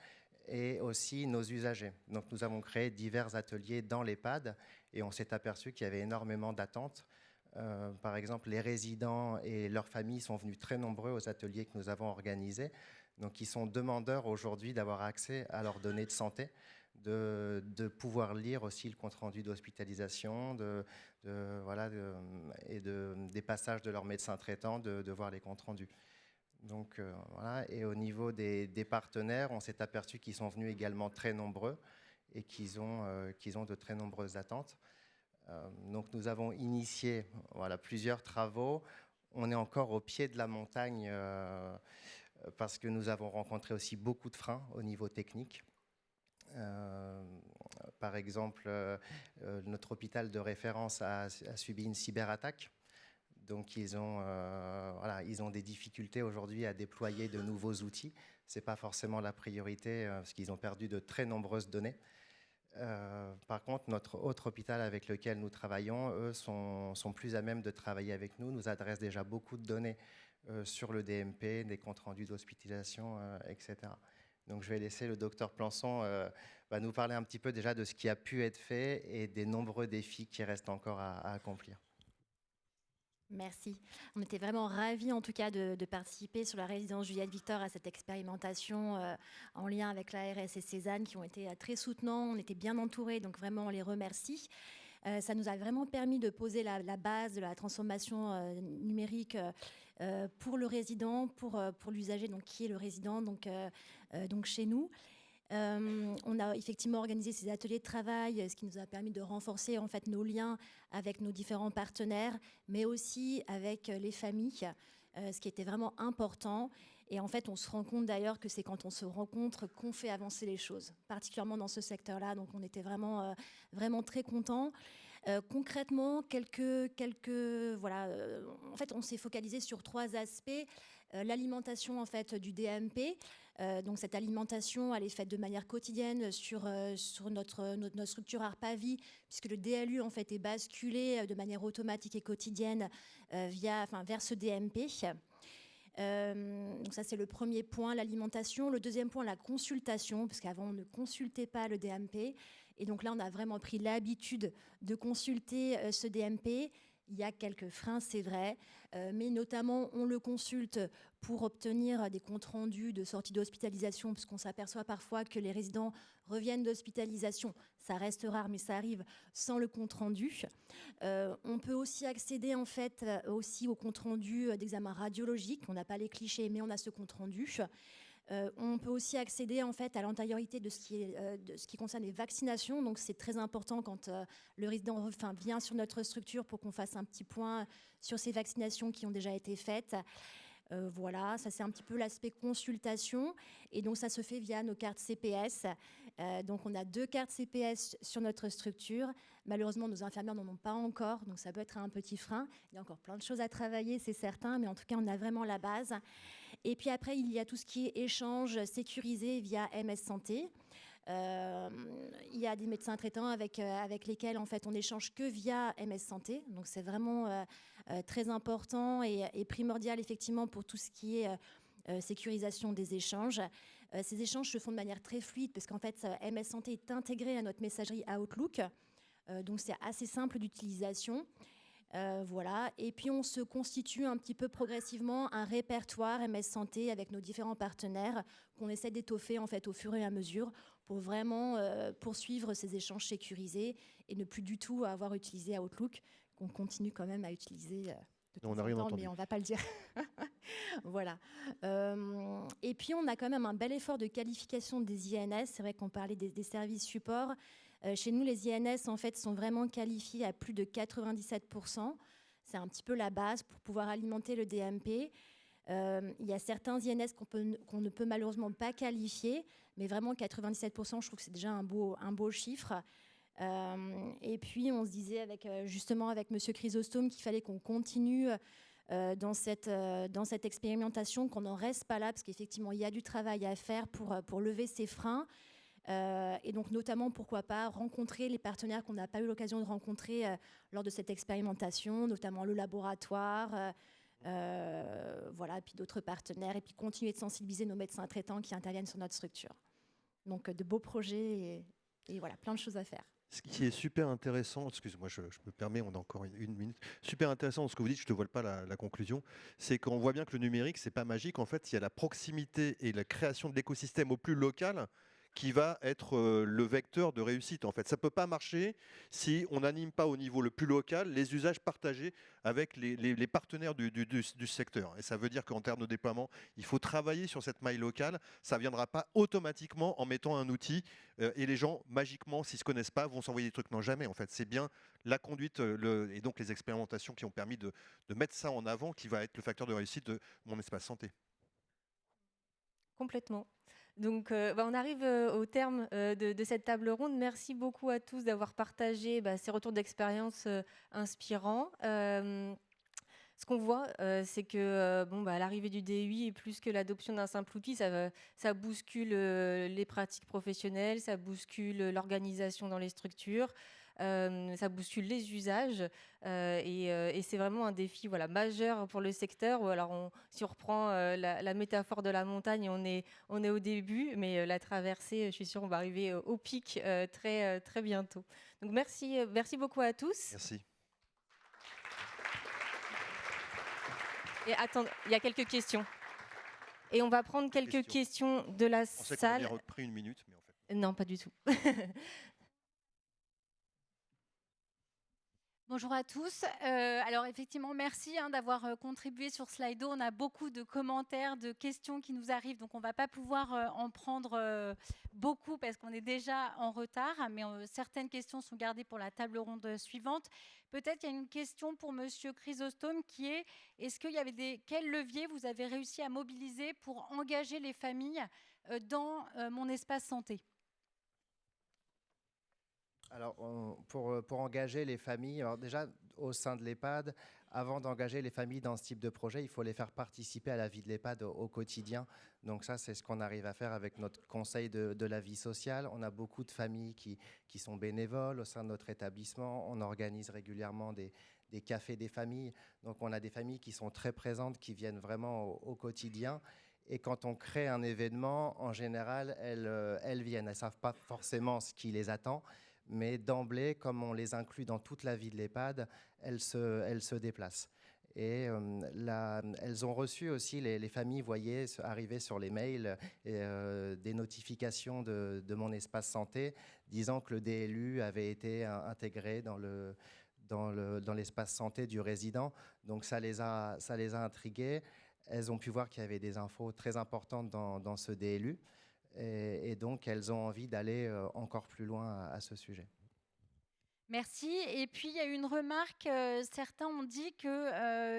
et aussi nos usagers. Donc nous avons créé divers ateliers dans l'EHPAD et on s'est aperçu qu'il y avait énormément d'attentes. Par exemple, les résidents et leurs familles sont venus très nombreux aux ateliers que nous avons organisés. Donc ils sont demandeurs aujourd'hui d'avoir accès à leurs données de santé, de pouvoir lire aussi le compte-rendu d'hospitalisation, des passages de leurs médecins traitants, de voir les comptes rendus. Donc, voilà. Et au niveau des partenaires, on s'est aperçu qu'ils sont venus également très nombreux et qu'ils ont de très nombreuses attentes. Donc nous avons initié plusieurs travaux. On est encore au pied de la montagne parce que nous avons rencontré aussi beaucoup de freins au niveau technique. Par exemple, notre hôpital de référence a subi une cyberattaque. Donc ils ont des difficultés aujourd'hui à déployer de nouveaux outils. Ce n'est pas forcément la priorité parce qu'ils ont perdu de très nombreuses données. Par contre, notre autre hôpital avec lequel nous travaillons, eux, sont plus à même de travailler avec nous, nous adressent déjà beaucoup de données sur le DMP, des comptes rendus d'hospitalisation, etc. Donc je vais laisser le docteur Plançon nous parler un petit peu déjà de ce qui a pu être fait et des nombreux défis qui restent encore à accomplir. Merci. On était vraiment ravis en tout cas de participer sur la résidence Juliette Victor à cette expérimentation en lien avec l'ARS et Cézanne qui ont été très soutenants. On était bien entourés, donc vraiment on les remercie. Ça nous a vraiment permis de poser la base de la transformation numérique pour le résident, pour l'usager, donc qui est le résident, donc chez nous. On a effectivement organisé ces ateliers de travail, ce qui nous a permis de renforcer en fait nos liens avec nos différents partenaires, mais aussi avec les familles, ce qui était vraiment important. Et en fait, on se rend compte d'ailleurs que c'est quand on se rencontre qu'on fait avancer les choses, particulièrement dans ce secteur-là. Donc, on était vraiment très contents. Concrètement, en fait, on s'est focalisé sur 3 aspects. L'alimentation en fait du DMP. Donc cette alimentation, elle est faite de manière quotidienne sur notre structure ARPAVie, puisque le DLU en fait est basculé de manière automatique et quotidienne vers ce DMP. Donc ça c'est le premier point, l'alimentation. Le deuxième point, la consultation, parce qu'avant on ne consultait pas le DMP. Et donc là on a vraiment pris l'habitude de consulter ce DMP. Il y a quelques freins, c'est vrai, mais notamment on le consulte pour obtenir des comptes rendus de sortie d'hospitalisation, parce qu'on s'aperçoit parfois que les résidents reviennent d'hospitalisation. Ça reste rare, mais ça arrive sans le compte rendu. On peut aussi accéder en fait aussi au compte rendu d'examen radiologique. On n'a pas les clichés, mais on a ce compte rendu. On peut aussi accéder en fait à l'antériorité de ce qui concerne les vaccinations. Donc c'est très important quand le résident vient sur notre structure pour qu'on fasse un petit point sur ces vaccinations qui ont déjà été faites. Voilà, ça c'est un petit peu l'aspect consultation. Et donc ça se fait via nos cartes CPS. Donc on a 2 cartes CPS sur notre structure. Malheureusement, nos infirmières n'en ont pas encore, donc ça peut être un petit frein. Il y a encore plein de choses à travailler, c'est certain, mais en tout cas, on a vraiment la base. Et puis après, il y a tout ce qui est échange sécurisé via MS Santé. Il y a des médecins traitants avec lesquels en fait on n'échange que via MS Santé. Donc c'est vraiment très important et primordial effectivement pour tout ce qui est sécurisation des échanges. Ces échanges se font de manière très fluide parce qu'en fait MS Santé est intégré à notre messagerie Outlook. Donc c'est assez simple d'utilisation. Voilà. Et puis on se constitue un petit peu progressivement un répertoire MS Santé avec nos différents partenaires qu'on essaie d'étoffer en fait au fur et à mesure pour vraiment poursuivre ces échanges sécurisés et ne plus du tout avoir utilisé Outlook, qu'on continue quand même à utiliser de temps en temps, mais on ne va pas le dire. Voilà. Et puis on a quand même un bel effort de qualification des INS. C'est vrai qu'on parlait des services supports. Chez nous, les INS, en fait, sont vraiment qualifiés à plus de 97%. C'est un petit peu la base pour pouvoir alimenter le DMP. Il y a certains INS qu'on ne peut malheureusement pas qualifier, mais vraiment 97%, je trouve que c'est déjà un beau chiffre. Et puis, on se disait justement avec M. Chrysostome qu'il fallait qu'on continue dans cette expérimentation, qu'on n'en reste pas là, parce qu'effectivement, il y a du travail à faire pour lever ces freins. Et donc notamment, pourquoi pas, rencontrer les partenaires qu'on n'a pas eu l'occasion de rencontrer lors de cette expérimentation, notamment le laboratoire, voilà, et puis d'autres partenaires, et puis continuer de sensibiliser nos médecins traitants qui interviennent sur notre structure. Donc de beaux projets et voilà, plein de choses à faire. Ce qui est super intéressant, excuse-moi, je me permets, on a encore une minute, super intéressant dans ce que vous dites, je ne te vole pas la conclusion, c'est qu'on voit bien que le numérique, ce n'est pas magique. En fait, il y a la proximité et la création de l'écosystème au plus local qui va être le vecteur de réussite. En fait, ça ne peut pas marcher si on n'anime pas au niveau le plus local les usages partagés avec les partenaires du secteur. Et ça veut dire qu'en termes de déploiement, il faut travailler sur cette maille locale. Ça ne viendra pas automatiquement en mettant un outil et les gens, magiquement, s'ils ne se connaissent pas, vont s'envoyer des trucs. Non, jamais. En fait, c'est bien la conduite et donc les expérimentations qui ont permis de mettre ça en avant qui va être le facteur de réussite de mon espace santé. Complètement. Donc, on arrive au terme de cette table ronde. Merci beaucoup à tous d'avoir partagé ces retours d'expérience inspirants. Ce qu'on voit, c'est que l'arrivée du DUI, plus que l'adoption d'un simple outil, ça bouscule les pratiques professionnelles, ça bouscule l'organisation dans les structures, ça bouscule les usages, et c'est vraiment un défi majeur pour le secteur. Alors si on reprend la métaphore de la montagne, on est au début, mais la traversée, je suis sûre, on va arriver au pic très, très bientôt. Donc merci beaucoup à tous. Merci. Et attends, il y a quelques questions. Et on va prendre quelques questions de la salle. On a repris une minute, mais en fait. Non, pas du tout. Bonjour à tous. Alors effectivement, merci d'avoir contribué sur Slido. On a beaucoup de commentaires, de questions qui nous arrivent, donc on ne va pas pouvoir en prendre beaucoup parce qu'on est déjà en retard, mais certaines questions sont gardées pour la table ronde suivante. Peut-être qu'il y a une question pour Monsieur Chrysostome qui est, quels leviers vous avez réussi à mobiliser pour engager les familles dans mon espace santé ? Alors, pour engager les familles, alors déjà au sein de l'EHPAD, avant d'engager les familles dans ce type de projet, il faut les faire participer à la vie de l'EHPAD au quotidien. Donc ça, c'est ce qu'on arrive à faire avec notre conseil de la vie sociale. On a beaucoup de familles qui sont bénévoles au sein de notre établissement. On organise régulièrement des cafés des familles. Donc on a des familles qui sont très présentes, qui viennent vraiment au quotidien. Et quand on crée un événement, en général, elles viennent. Elles ne savent pas forcément ce qui les attend. Mais d'emblée, comme on les inclut dans toute la vie de l'EHPAD, elles se déplacent. Et elles ont reçu aussi, les familles, voyaient arriver sur les mails des notifications de mon espace santé disant que le DLU avait été intégré dans l'espace santé du résident. Donc ça les a intriguées. Elles ont pu voir qu'il y avait des infos très importantes dans ce DLU. Et donc, elles ont envie d'aller encore plus loin à ce sujet. Merci. Et puis, il y a eu une remarque. Certains ont dit qu'il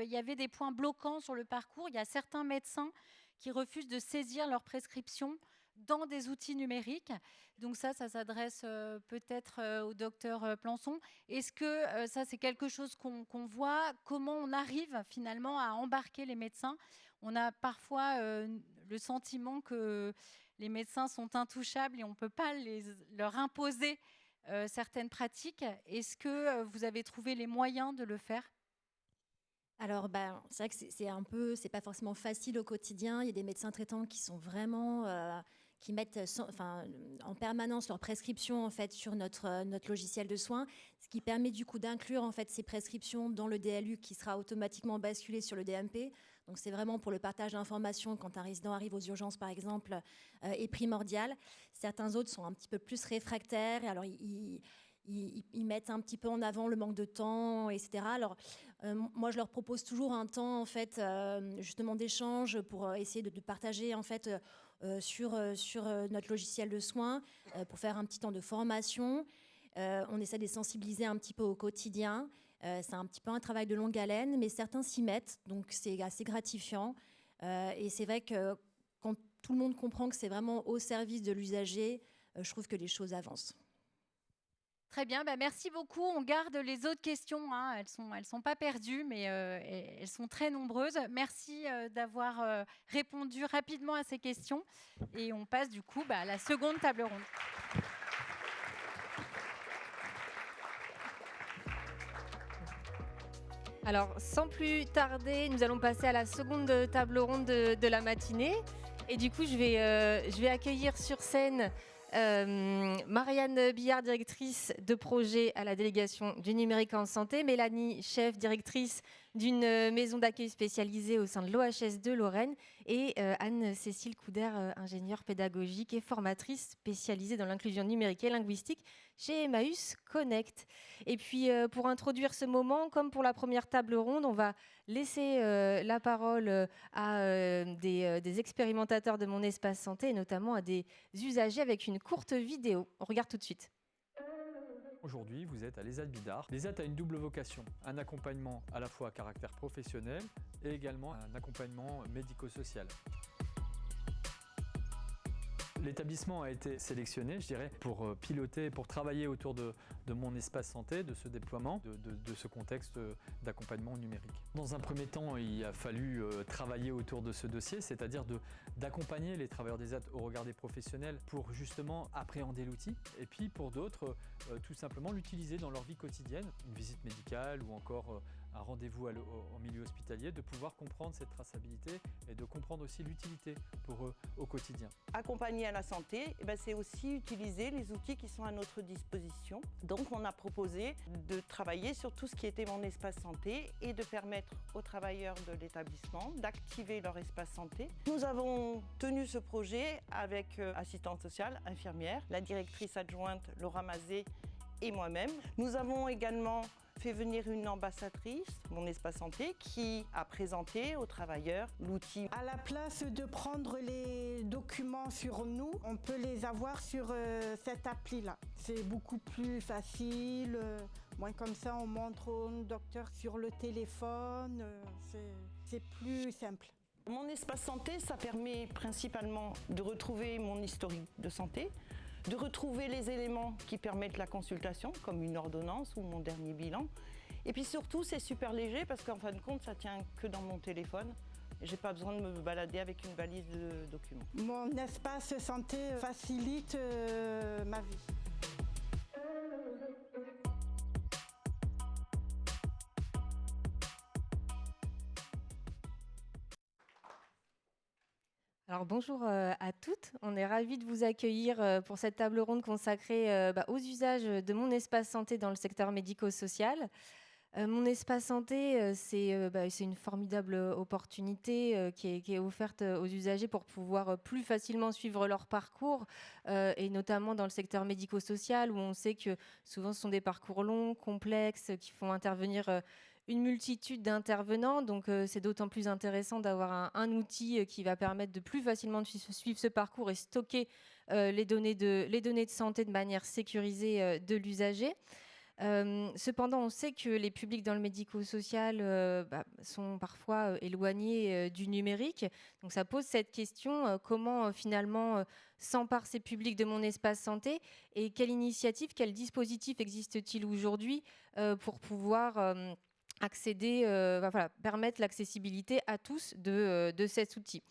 y avait des points bloquants sur le parcours. Il y a certains médecins qui refusent de saisir leurs prescriptions dans des outils numériques. Donc ça s'adresse peut-être au docteur Plançon. Est-ce que ça, c'est quelque chose qu'on voit ? Comment on arrive finalement à embarquer les médecins ? On a parfois le sentiment que les médecins sont intouchables et on ne peut pas leur imposer certaines pratiques. Est-ce que vous avez trouvé les moyens de le faire ? Alors, c'est vrai que c'est pas forcément facile au quotidien. Il y a des médecins traitants qui sont vraiment qui mettent en permanence leurs prescriptions en fait, sur notre logiciel de soins, ce qui permet du coup d'inclure en fait, ces prescriptions dans le DLU qui sera automatiquement basculé sur le DMP. Donc c'est vraiment pour le partage d'informations quand un résident arrive aux urgences par exemple est primordial. Certains autres sont un petit peu plus réfractaires et alors ils mettent un petit peu en avant le manque de temps, etc. Alors moi je leur propose toujours un temps en fait justement d'échange pour essayer de partager en fait sur notre logiciel de soins pour faire un petit temps de formation. On essaie de les sensibiliser un petit peu au quotidien. C'est un petit peu un travail de longue haleine, mais certains s'y mettent, donc c'est assez gratifiant. Et c'est vrai que quand tout le monde comprend que c'est vraiment au service de l'usager, je trouve que les choses avancent. Très bien, merci beaucoup. On garde les autres questions, hein. Elles sont pas perdues, mais elles sont très nombreuses. Merci d'avoir répondu rapidement à ces questions. Et on passe du coup à la seconde table ronde. Alors, sans plus tarder, nous allons passer à la seconde table ronde de la matinée. Et du coup, je vais accueillir sur scène Marianne Billard, directrice de projet à la délégation du numérique en santé, Mélanie Chef, directrice d'une maison d'accueil spécialisée au sein de l'OHS de Lorraine, et Anne-Cécile Couder, ingénieure pédagogique et formatrice spécialisée dans l'inclusion numérique et linguistique chez Emmaüs Connect. Et puis, pour introduire ce moment, comme pour la première table ronde, on va laisser la parole à des expérimentateurs de Mon Espace Santé, et notamment à des usagers avec une courte vidéo. On regarde tout de suite. Aujourd'hui, vous êtes à l'ESAT Bidart. L'ESAT a une double vocation, un accompagnement à la fois à caractère professionnel et également un accompagnement médico-social. L'établissement a été sélectionné, je dirais, pour piloter, pour travailler autour de Mon Espace Santé, de ce déploiement, de ce contexte d'accompagnement numérique. Dans un premier temps, il a fallu travailler autour de ce dossier, c'est-à-dire d'accompagner les travailleurs des ESAT au regard des professionnels pour justement appréhender l'outil, et puis pour d'autres, tout simplement l'utiliser dans leur vie quotidienne, une visite médicale ou encore un rendez-vous en milieu hospitalier, de pouvoir comprendre cette traçabilité et de comprendre aussi l'utilité pour eux au quotidien. Accompagner à la santé, c'est aussi utiliser les outils qui sont à notre disposition. Donc on a proposé de travailler sur tout ce qui était Mon Espace Santé et de permettre aux travailleurs de l'établissement d'activer leur espace santé. Nous avons tenu ce projet avec assistante sociale, infirmière, la directrice adjointe Laura Mazet et moi-même. Nous avons également fait venir une ambassadrice, Mon Espace Santé, qui a présenté aux travailleurs l'outil. À la place de prendre les documents sur nous, on peut les avoir sur cette appli-là. C'est beaucoup plus facile. Moins comme ça, on montre au docteur sur le téléphone. C'est plus simple. Mon Espace Santé, ça permet principalement de retrouver mon historique de santé, de retrouver les éléments qui permettent la consultation, comme une ordonnance ou mon dernier bilan. Et puis surtout, c'est super léger parce qu'en fin de compte, ça tient que dans mon téléphone. J'ai pas besoin de me balader avec une valise de documents. Mon espace santé facilite ma vie. Alors bonjour à toutes, on est ravis de vous accueillir pour cette table ronde consacrée aux usages de Mon Espace Santé dans le secteur médico-social. Mon Espace Santé, c'est une formidable opportunité qui est offerte aux usagers pour pouvoir plus facilement suivre leur parcours, et notamment dans le secteur médico-social où on sait que souvent ce sont des parcours longs, complexes, qui font intervenir une multitude d'intervenants, donc c'est d'autant plus intéressant d'avoir un outil qui va permettre de plus facilement suivre ce parcours et stocker les données de santé de manière sécurisée de l'usager. Cependant, on sait que les publics dans le médico-social sont parfois éloignés du numérique. Donc ça pose cette question, comment finalement s'emparent ces publics de Mon Espace Santé et quelle initiative, quel dispositif existe-t-il aujourd'hui pour pouvoir accéder, permettre l'accessibilité à tous de cet outil.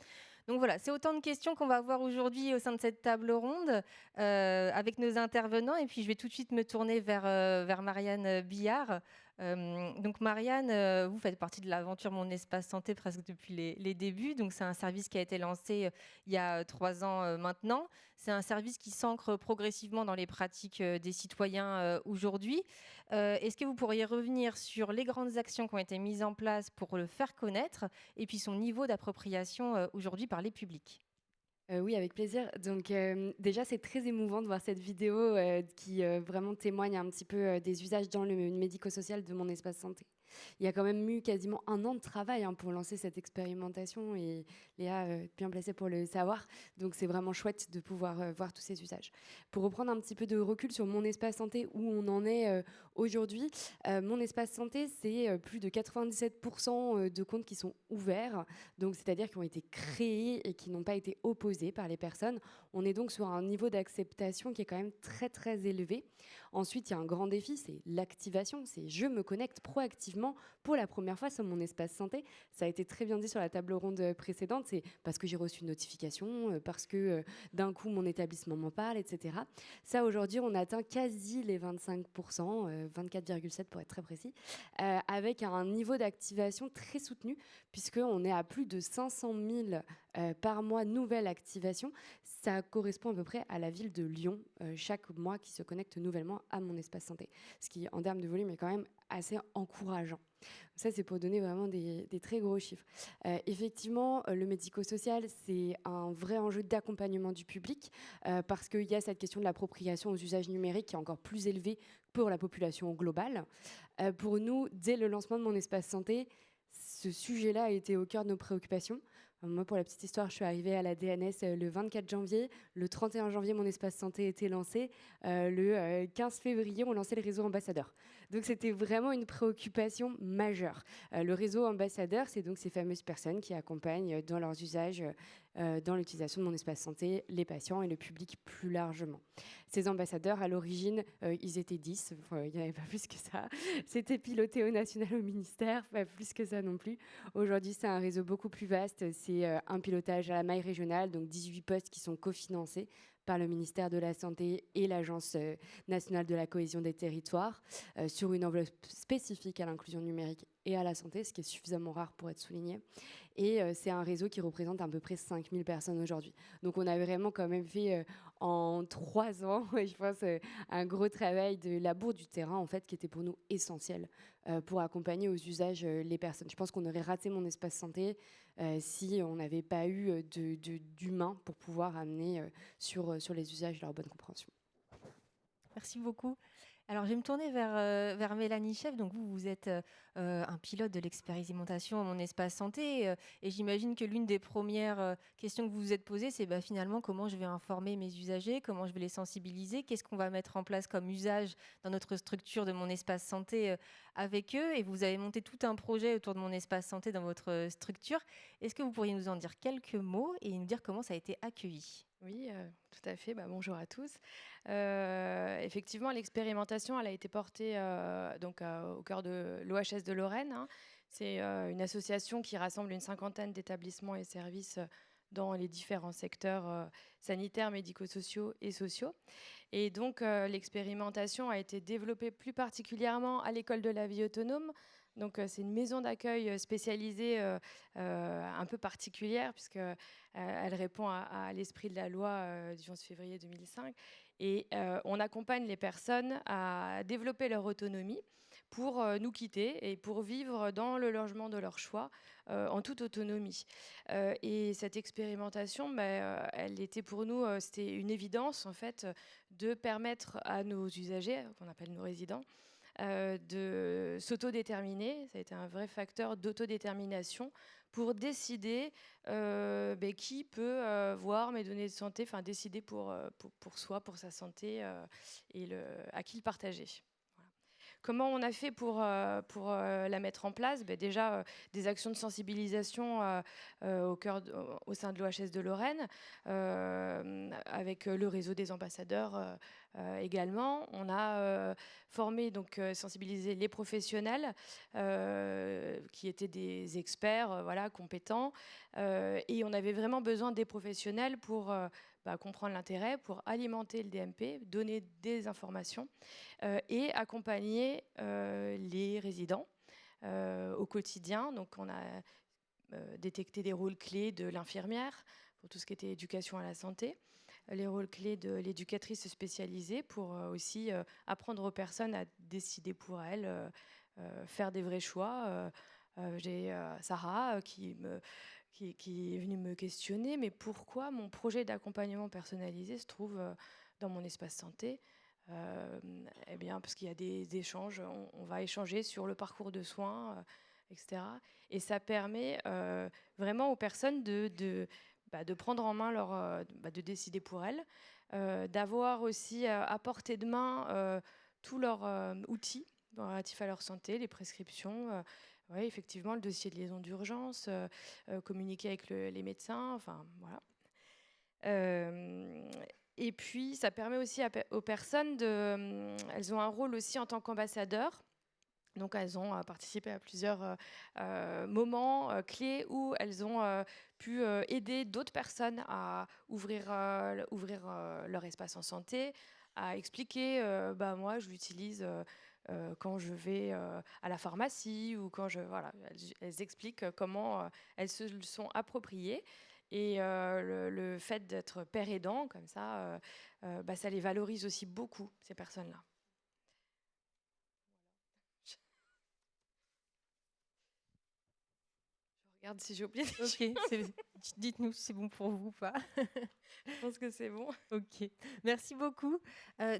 Donc voilà, c'est autant de questions qu'on va avoir aujourd'hui au sein de cette table ronde avec nos intervenants. Et puis je vais tout de suite me tourner vers Marianne Billard Donc Marianne, vous faites partie de l'aventure Mon Espace Santé presque depuis les débuts. Donc c'est un service qui a été lancé il y a 3 ans maintenant. C'est un service qui s'ancre progressivement dans les pratiques des citoyens aujourd'hui. Est-ce que vous pourriez revenir sur les grandes actions qui ont été mises en place pour le faire connaître et puis son niveau d'appropriation aujourd'hui par les publics ? Oui, avec plaisir. Donc déjà, c'est très émouvant de voir cette vidéo qui vraiment témoigne un petit peu des usages dans le médico-social de Mon Espace Santé. Il y a quand même eu quasiment 1 an de travail pour lancer cette expérimentation et Léa est bien placée pour le savoir. Donc c'est vraiment chouette de pouvoir voir tous ces usages. Pour reprendre un petit peu de recul sur Mon Espace Santé, où on en est aujourd'hui, Mon Espace Santé, c'est plus de 97% de comptes qui sont ouverts, donc c'est-à-dire qui ont été créés et qui n'ont pas été opposés par les personnes. On est donc sur un niveau d'acceptation qui est quand même très très élevé. Ensuite, il y a un grand défi, c'est l'activation. C'est je me connecte proactivement pour la première fois sur Mon Espace Santé. Ça a été très bien dit sur la table ronde précédente. C'est parce que j'ai reçu une notification, parce que d'un coup mon établissement m'en parle, etc. Ça, aujourd'hui, on atteint quasi les 25%, 24,7 pour être très précis, avec un niveau d'activation très soutenu, puisqu'on est à plus de 500 000 par mois nouvelle activation. Ça correspond à peu près à la ville de Lyon chaque mois qui se connecte nouvellement à Mon Espace Santé. Ce qui, en termes de volume, est quand même assez encourageant. Ça, c'est pour donner vraiment des très gros chiffres. Effectivement, le médico-social, c'est un vrai enjeu d'accompagnement du public parce qu'il y a cette question de l'appropriation aux usages numériques qui est encore plus élevée pour la population globale. Pour nous, dès le lancement de Mon Espace Santé, ce sujet-là a été au cœur de nos préoccupations. Moi, pour la petite histoire, je suis arrivée à la DNS le 24 janvier. Le 31 janvier, Mon Espace Santé était lancé. Le 15 février, on lançait le réseau ambassadeur. Donc, c'était vraiment une préoccupation majeure. Le réseau ambassadeur, c'est donc ces fameuses personnes qui accompagnent dans leurs usages, dans l'utilisation de Mon Espace Santé, les patients et le public plus largement. Ces ambassadeurs, à l'origine, ils étaient 10. Enfin, il n'y en avait pas plus que ça. C'était piloté au national, au ministère, pas plus que ça non plus. Aujourd'hui, c'est un réseau beaucoup plus vaste. C'est un pilotage à la maille régionale, donc 18 postes qui sont cofinancés par le ministère de la Santé et l'Agence nationale de la cohésion des territoires sur une enveloppe spécifique à l'inclusion numérique et à la santé, ce qui est suffisamment rare pour être souligné. Et c'est un réseau qui représente à peu près 5000 personnes aujourd'hui. Donc on a vraiment quand même fait en 3 ans, je pense, un gros travail de labour du terrain, en fait, qui était pour nous essentiel pour accompagner aux usages les personnes. Je pense qu'on aurait raté Mon Espace Santé si on n'avait pas eu d'humain pour pouvoir amener sur les usages et leur bonne compréhension. Merci beaucoup. Alors, je vais me tourner vers Mélanie Chef. Donc, vous êtes un pilote de l'expérimentation Mon Espace Santé. Et j'imagine que l'une des premières questions que vous vous êtes posées, c'est finalement comment je vais informer mes usagers, comment je vais les sensibiliser, qu'est-ce qu'on va mettre en place comme usage dans notre structure de Mon Espace Santé avec eux. Et vous avez monté tout un projet autour de Mon Espace Santé dans votre structure. Est-ce que vous pourriez nous en dire quelques mots et nous dire comment ça a été accueilli ? Oui, tout à fait. Bonjour à tous. Effectivement, l'expérimentation, elle a été portée au cœur de l'OHS de Lorraine. Hein. C'est une association qui rassemble une 50aine d'établissements et services dans les différents secteurs sanitaires, médico-sociaux et sociaux. Et donc, l'expérimentation a été développée plus particulièrement à l'école de la vie autonome. Donc, c'est une maison d'accueil spécialisée un peu particulière puisqu'elle répond à l'esprit de la loi du 11 février 2005. Et on accompagne les personnes à développer leur autonomie pour nous quitter et pour vivre dans le logement de leur choix en toute autonomie. Et cette expérimentation, elle était pour nous, c'était une évidence en fait de permettre à nos usagers, qu'on appelle nos résidents, de s'autodéterminer. Ça a été un vrai facteur d'autodétermination pour décider qui peut voir mes données de santé, enfin décider pour soi, pour sa santé et à qui le partager. Voilà. Comment on a fait pour la mettre en place ? Déjà, des actions de sensibilisation au sein de l'OHS de Lorraine, avec le réseau des ambassadeurs également. On a formé, donc sensibilisé les professionnels qui étaient des experts compétents. Et on avait vraiment besoin des professionnels pour comprendre l'intérêt, pour alimenter le DMP, donner des informations et accompagner les résidents au quotidien. Donc on a détecté des rôles clés de l'infirmière pour tout ce qui était éducation à la santé, les rôles clés de l'éducatrice spécialisée pour aussi apprendre aux personnes à décider pour elles, faire des vrais choix. J'ai Sarah qui est venue me questionner, mais pourquoi mon projet d'accompagnement personnalisé se trouve dans mon espace santé ? Eh bien, parce qu'il y a des échanges, on va échanger sur le parcours de soins, etc. Et ça permet vraiment aux personnes de prendre en main de décider pour elles, d'avoir aussi à portée de main tous leurs outils relatifs à leur santé, les prescriptions. Oui, effectivement, le dossier de liaison d'urgence, communiquer avec les médecins, enfin voilà. Et puis, ça permet aussi aux personnes elles ont un rôle aussi en tant qu'ambassadeurs. Donc, elles ont participé à plusieurs moments clés où elles ont pu aider d'autres personnes à ouvrir leur espace en santé, à expliquer, moi, je l'utilise quand je vais à la pharmacie ou quand elles expliquent comment elles se le sont appropriées. Et le fait d'être père aidant, comme ça, ça les valorise aussi beaucoup, ces personnes-là. Je regarde si j'ai oublié. Ok, dites-nous si c'est bon pour vous ou pas. Je pense que c'est bon. Ok, merci beaucoup.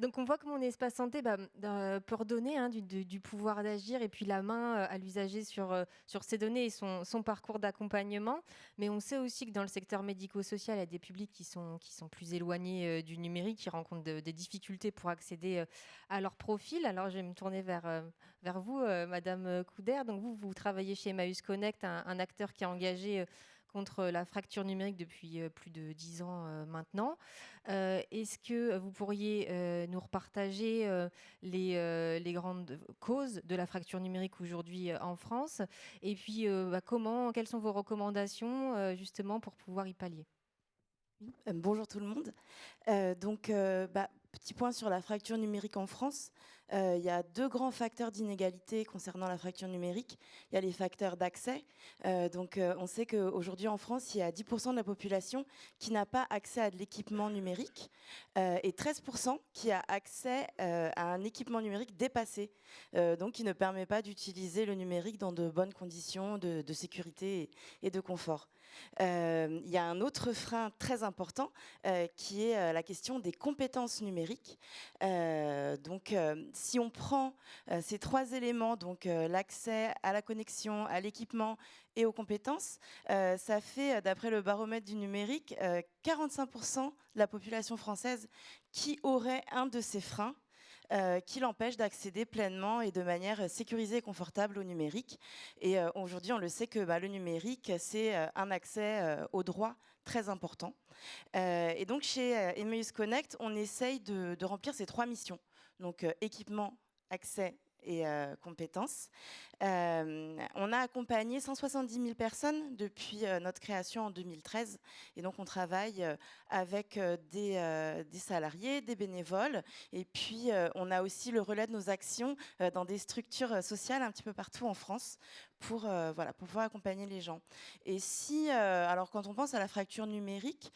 Donc on voit que mon espace santé peut redonner du pouvoir d'agir et puis la main à l'usager sur ses données et son parcours d'accompagnement. Mais on sait aussi que dans le secteur médico-social, il y a des publics qui sont plus éloignés du numérique, qui rencontrent des difficultés pour accéder à leur profil. Alors je vais me tourner vers vous, Madame Couder. Donc vous travaillez chez Emmaüs Connect, un acteur qui est engagé contre la fracture numérique depuis plus de 10 ans maintenant. Est-ce que vous pourriez nous repartager les grandes causes de la fracture numérique aujourd'hui en France ? Et puis, quelles sont vos recommandations justement pour pouvoir y pallier ? Bonjour tout le monde. Petit point sur la fracture numérique en France. Il y a 2 grands facteurs d'inégalité concernant la fracture numérique. Il y a les facteurs d'accès. On sait qu'aujourd'hui en France, il y a 10% de la population qui n'a pas accès à de l'équipement numérique et 13% qui a accès à un équipement numérique dépassé, donc qui ne permet pas d'utiliser le numérique dans de bonnes conditions de sécurité et de confort. Il y a un autre frein très important qui est la question des compétences numériques. Si on prend ces 3 éléments, donc l'accès à la connexion, à l'équipement et aux compétences, ça fait, d'après le baromètre du numérique, 45% de la population française qui aurait un de ces freins qui l'empêche d'accéder pleinement et de manière sécurisée et confortable au numérique. Et aujourd'hui, on le sait que le numérique, c'est un accès au droit très important. Et donc, chez Emmaüs Connect, on essaye de remplir ces 3 missions. Donc, équipement, accès et compétences. On a accompagné 170 000 personnes depuis notre création en 2013. Et donc, on travaille avec des salariés, des bénévoles. Et puis, on a aussi le relais de nos actions dans des structures sociales un petit peu partout en France pour pouvoir accompagner les gens. Et alors quand on pense à la fracture numérique,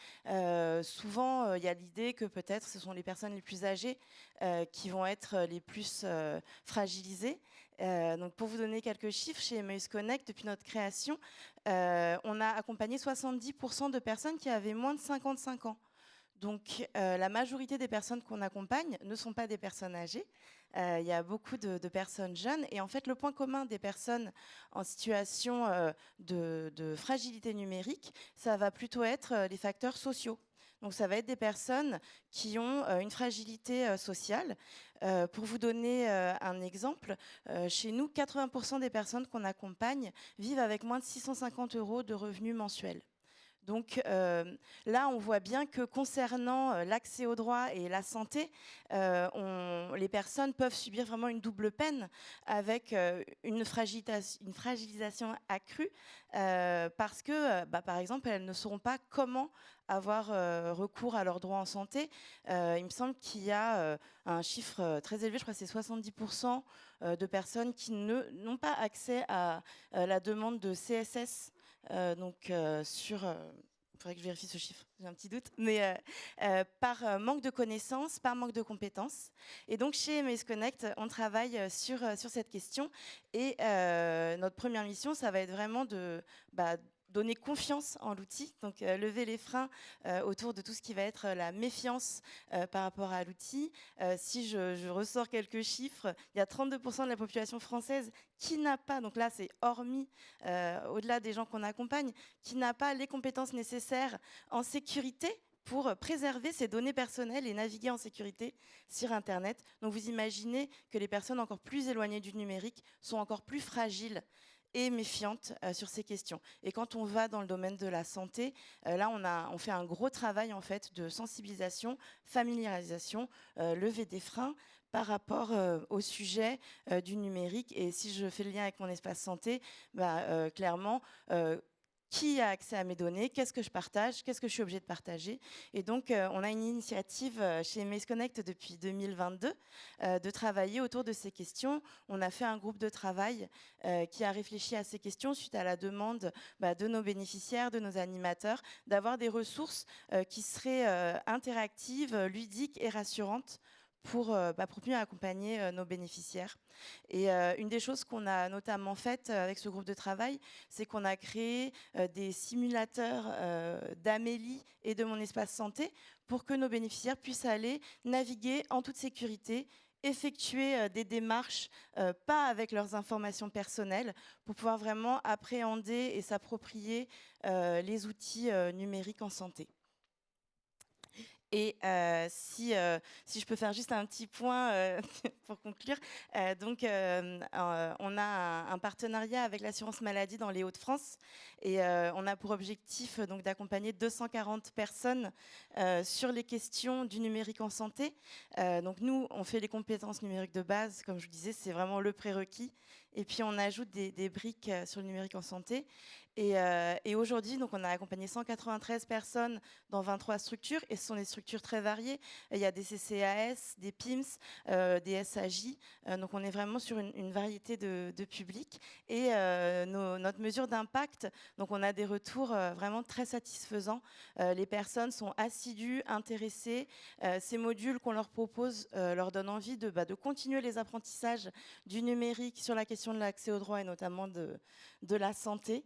souvent, il y a l'idée que peut-être ce sont les personnes les plus âgées qui vont être les plus fragilisées. Donc pour vous donner quelques chiffres, chez Emmaüs Connect, depuis notre création, on a accompagné 70% de personnes qui avaient moins de 55 ans. Donc la majorité des personnes qu'on accompagne ne sont pas des personnes âgées. Il y a beaucoup de personnes jeunes. Et en fait, le point commun des personnes en situation de fragilité numérique, ça va plutôt être les facteurs sociaux. Donc ça va être des personnes qui ont une fragilité sociale. Pour vous donner un exemple, chez nous, 80% des personnes qu'on accompagne vivent avec moins de 650 € de revenus mensuels. Donc là, on voit bien que concernant l'accès aux droits et la santé, les personnes peuvent subir vraiment une double peine avec une fragilisation accrue parce que, par exemple, elles ne sauront pas comment avoir recours à leurs droits en santé. Il me semble qu'il y a un chiffre très élevé, je crois que c'est 70% de personnes qui n'ont pas accès à la demande de CSS. Il faudrait que je vérifie ce chiffre, j'ai un petit doute, mais par manque de connaissances, par manque de compétences. Et donc chez MS Connect, on travaille sur cette question. Et notre première mission, ça va être vraiment de donner confiance en l'outil, donc lever les freins autour de tout ce qui va être la méfiance par rapport à l'outil. Si je ressors quelques chiffres, il y a 32% de la population française qui n'a pas, donc là c'est hormis, au-delà des gens qu'on accompagne, qui n'a pas les compétences nécessaires en sécurité pour préserver ses données personnelles et naviguer en sécurité sur Internet. Donc vous imaginez que les personnes encore plus éloignées du numérique sont encore plus fragiles et méfiante sur ces questions. Et quand on va dans le domaine de la santé, là on fait un gros travail en fait de sensibilisation, familiarisation, lever des freins par rapport au sujet du numérique. Et si je fais le lien avec mon espace santé, clairement, qui a accès à mes données, qu'est-ce que je partage, qu'est-ce que je suis obligée de partager. Et donc, on a une initiative chez MS Connect depuis 2022 de travailler autour de ces questions. On a fait un groupe de travail qui a réfléchi à ces questions suite à la demande de nos bénéficiaires, de nos animateurs, d'avoir des ressources qui seraient interactives, ludiques et rassurantes pour mieux accompagner nos bénéficiaires. Et une des choses qu'on a notamment faites avec ce groupe de travail, c'est qu'on a créé des simulateurs d'Amélie et de Mon Espace Santé pour que nos bénéficiaires puissent aller naviguer en toute sécurité, effectuer des démarches, pas avec leurs informations personnelles, pour pouvoir vraiment appréhender et s'approprier les outils numériques en santé. Et si je peux faire juste un petit point pour conclure, on a un partenariat avec l'assurance maladie dans les Hauts-de-France et on a pour objectif donc d'accompagner 240 personnes sur les questions du numérique en santé. Donc nous, on fait les compétences numériques de base, comme je vous disais, c'est vraiment le prérequis. Et puis on ajoute des briques sur le numérique en santé. Et aujourd'hui, donc, on a accompagné 193 personnes dans 23 structures, et ce sont des structures très variées. Il y a des CCAS, des PIMS, des SAJ. Donc on est vraiment sur une variété de publics. Et notre mesure d'impact, donc on a des retours vraiment très satisfaisants. Les personnes sont assidues, intéressées. Ces modules qu'on leur propose leur donnent envie de continuer les apprentissages du numérique sur la question de l'accès aux droits et notamment de la santé.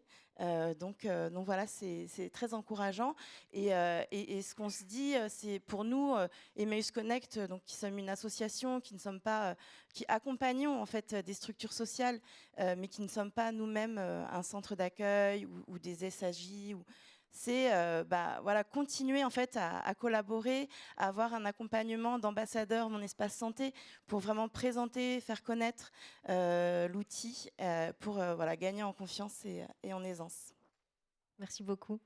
Donc voilà, c'est très encourageant. Et ce qu'on se dit, c'est pour nous, Emmaüs Connect, donc qui sommes une association, qui accompagnons en fait des structures sociales, mais qui ne sommes pas nous-mêmes un centre d'accueil ou des SAJ. C'est continuer en fait à collaborer, à avoir un accompagnement d'ambassadeurs Mon Espace Santé pour vraiment présenter, faire connaître l'outil pour gagner en confiance et en aisance. Merci beaucoup.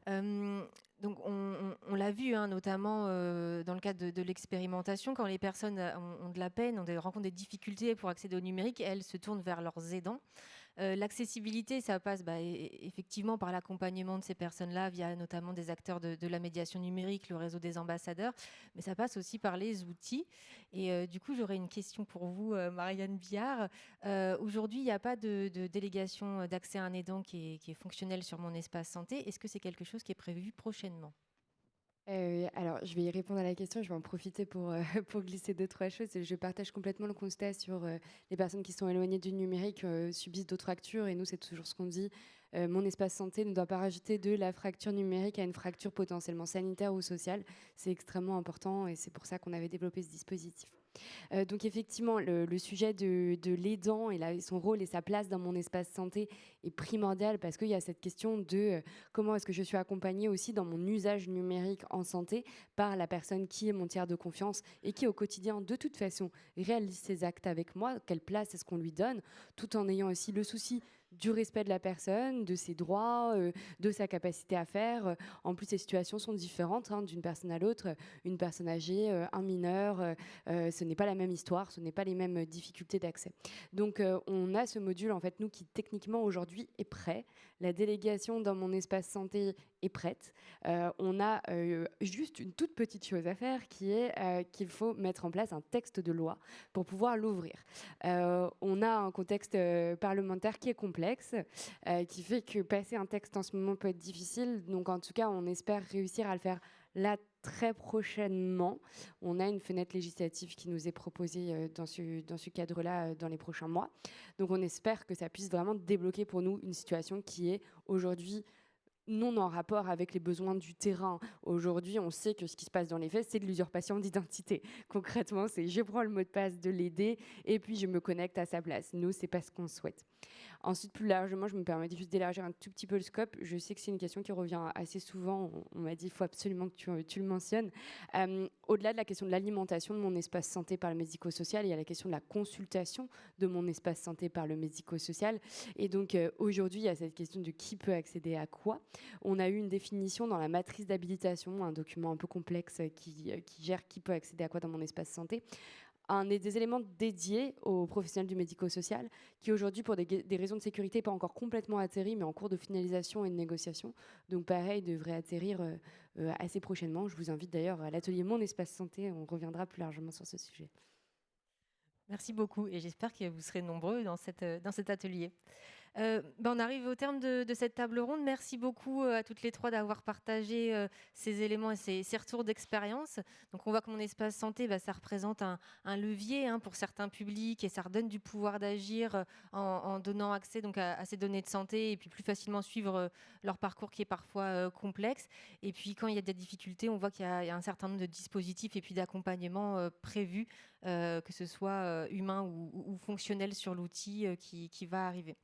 Donc on l'a vu, notamment dans le cadre de l'expérimentation, quand les personnes ont de la peine, rencontrent des difficultés pour accéder au numérique, elles se tournent vers leurs aidants. L'accessibilité, ça passe effectivement par l'accompagnement de ces personnes-là via notamment des acteurs de la médiation numérique, le réseau des ambassadeurs, mais ça passe aussi par les outils. Et du coup, j'aurais une question pour vous, Marianne Biard. Aujourd'hui, il n'y a pas de délégation d'accès à un aidant qui est fonctionnelle sur Mon Espace Santé. Est-ce que c'est quelque chose qui est prévu prochainement ? Alors, je vais y répondre à la question. Je vais en profiter pour glisser 2-3 choses. Je partage complètement le constat sur les personnes qui sont éloignées du numérique subissent d'autres fractures. Et nous, c'est toujours ce qu'on dit. Mon Espace Santé ne doit pas rajouter de la fracture numérique à une fracture potentiellement sanitaire ou sociale. C'est extrêmement important et c'est pour ça qu'on avait développé ce dispositif. Donc effectivement, le sujet de l'aidant et son rôle et sa place dans Mon Espace Santé est primordial parce qu'il y a cette question de comment est-ce que je suis accompagnée aussi dans mon usage numérique en santé par la personne qui est mon tiers de confiance et qui au quotidien de toute façon réalise ses actes avec moi, quelle place est-ce qu'on lui donne, tout en ayant aussi le souci du respect de la personne, de ses droits, de sa capacité à faire. En plus, les situations sont différentes d'une personne à l'autre. Une personne âgée, un mineur, ce n'est pas la même histoire, ce n'est pas les mêmes difficultés d'accès. Donc, on a ce module, en fait, nous, qui techniquement aujourd'hui est prêt. La délégation dans mon espace santé est prête. On a juste une toute petite chose à faire qui est qu'il faut mettre en place un texte de loi pour pouvoir l'ouvrir. On a un contexte parlementaire qui est complexe, qui fait que passer un texte en ce moment peut être difficile. Donc en tout cas, on espère réussir à le faire là très prochainement. On a une fenêtre législative qui nous est proposée dans ce cadre-là dans les prochains mois. Donc on espère que ça puisse vraiment débloquer pour nous une situation qui est aujourd'hui non en rapport avec les besoins du terrain. Aujourd'hui, on sait que ce qui se passe dans les faits, c'est de l'usurpation d'identité. Concrètement, c'est je prends le mot de passe de l'aider et puis je me connecte à sa place. Nous, c'est pas ce qu'on souhaite. Ensuite, plus largement, je me permets juste d'élargir un tout petit peu le scope. Je sais que c'est une question qui revient assez souvent. On m'a dit il faut absolument que tu le mentionnes. Au-delà de la question de l'alimentation de mon espace santé par le médico-social, il y a la question de la consultation de mon espace santé par le médico-social. Et donc, aujourd'hui, il y a cette question de qui peut accéder à quoi. On a eu une définition dans la matrice d'habilitation, un document un peu complexe qui gère qui peut accéder à quoi dans mon espace santé. Des éléments dédiés aux professionnels du médico-social qui aujourd'hui, pour des raisons de sécurité, pas encore complètement atterri, mais en cours de finalisation et de négociation. Donc pareil, devrait atterrir assez prochainement. Je vous invite d'ailleurs à l'atelier Mon Espace Santé, on reviendra plus largement sur ce sujet. Merci beaucoup et j'espère que vous serez nombreux dans cet atelier. On arrive au terme de cette table ronde. Merci beaucoup à toutes les trois d'avoir partagé ces éléments et ces retours d'expérience. Donc on voit que mon espace santé, ça représente un levier pour certains publics et ça redonne du pouvoir d'agir en donnant accès donc, à ces données de santé et puis plus facilement suivre leur parcours qui est parfois complexe. Et puis quand il y a des difficultés, on voit qu'il y a un certain nombre de dispositifs et puis d'accompagnement prévus, que ce soit humain ou fonctionnel sur l'outil qui va arriver.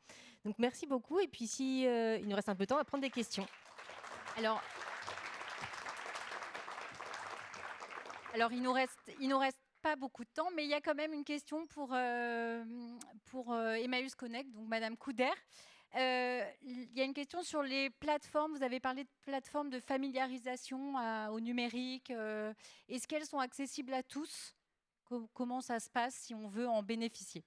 Donc merci beaucoup et puis si il nous reste un peu de temps, on va prendre des questions. Alors il nous reste pas beaucoup de temps, mais il y a quand même une question pour Emmaüs Connect, donc Madame Couder. Il y a une question sur les plateformes. Vous avez parlé de plateformes de familiarisation au numérique. Est-ce qu'elles sont accessibles à tous ? Comment ça se passe si on veut en bénéficier ?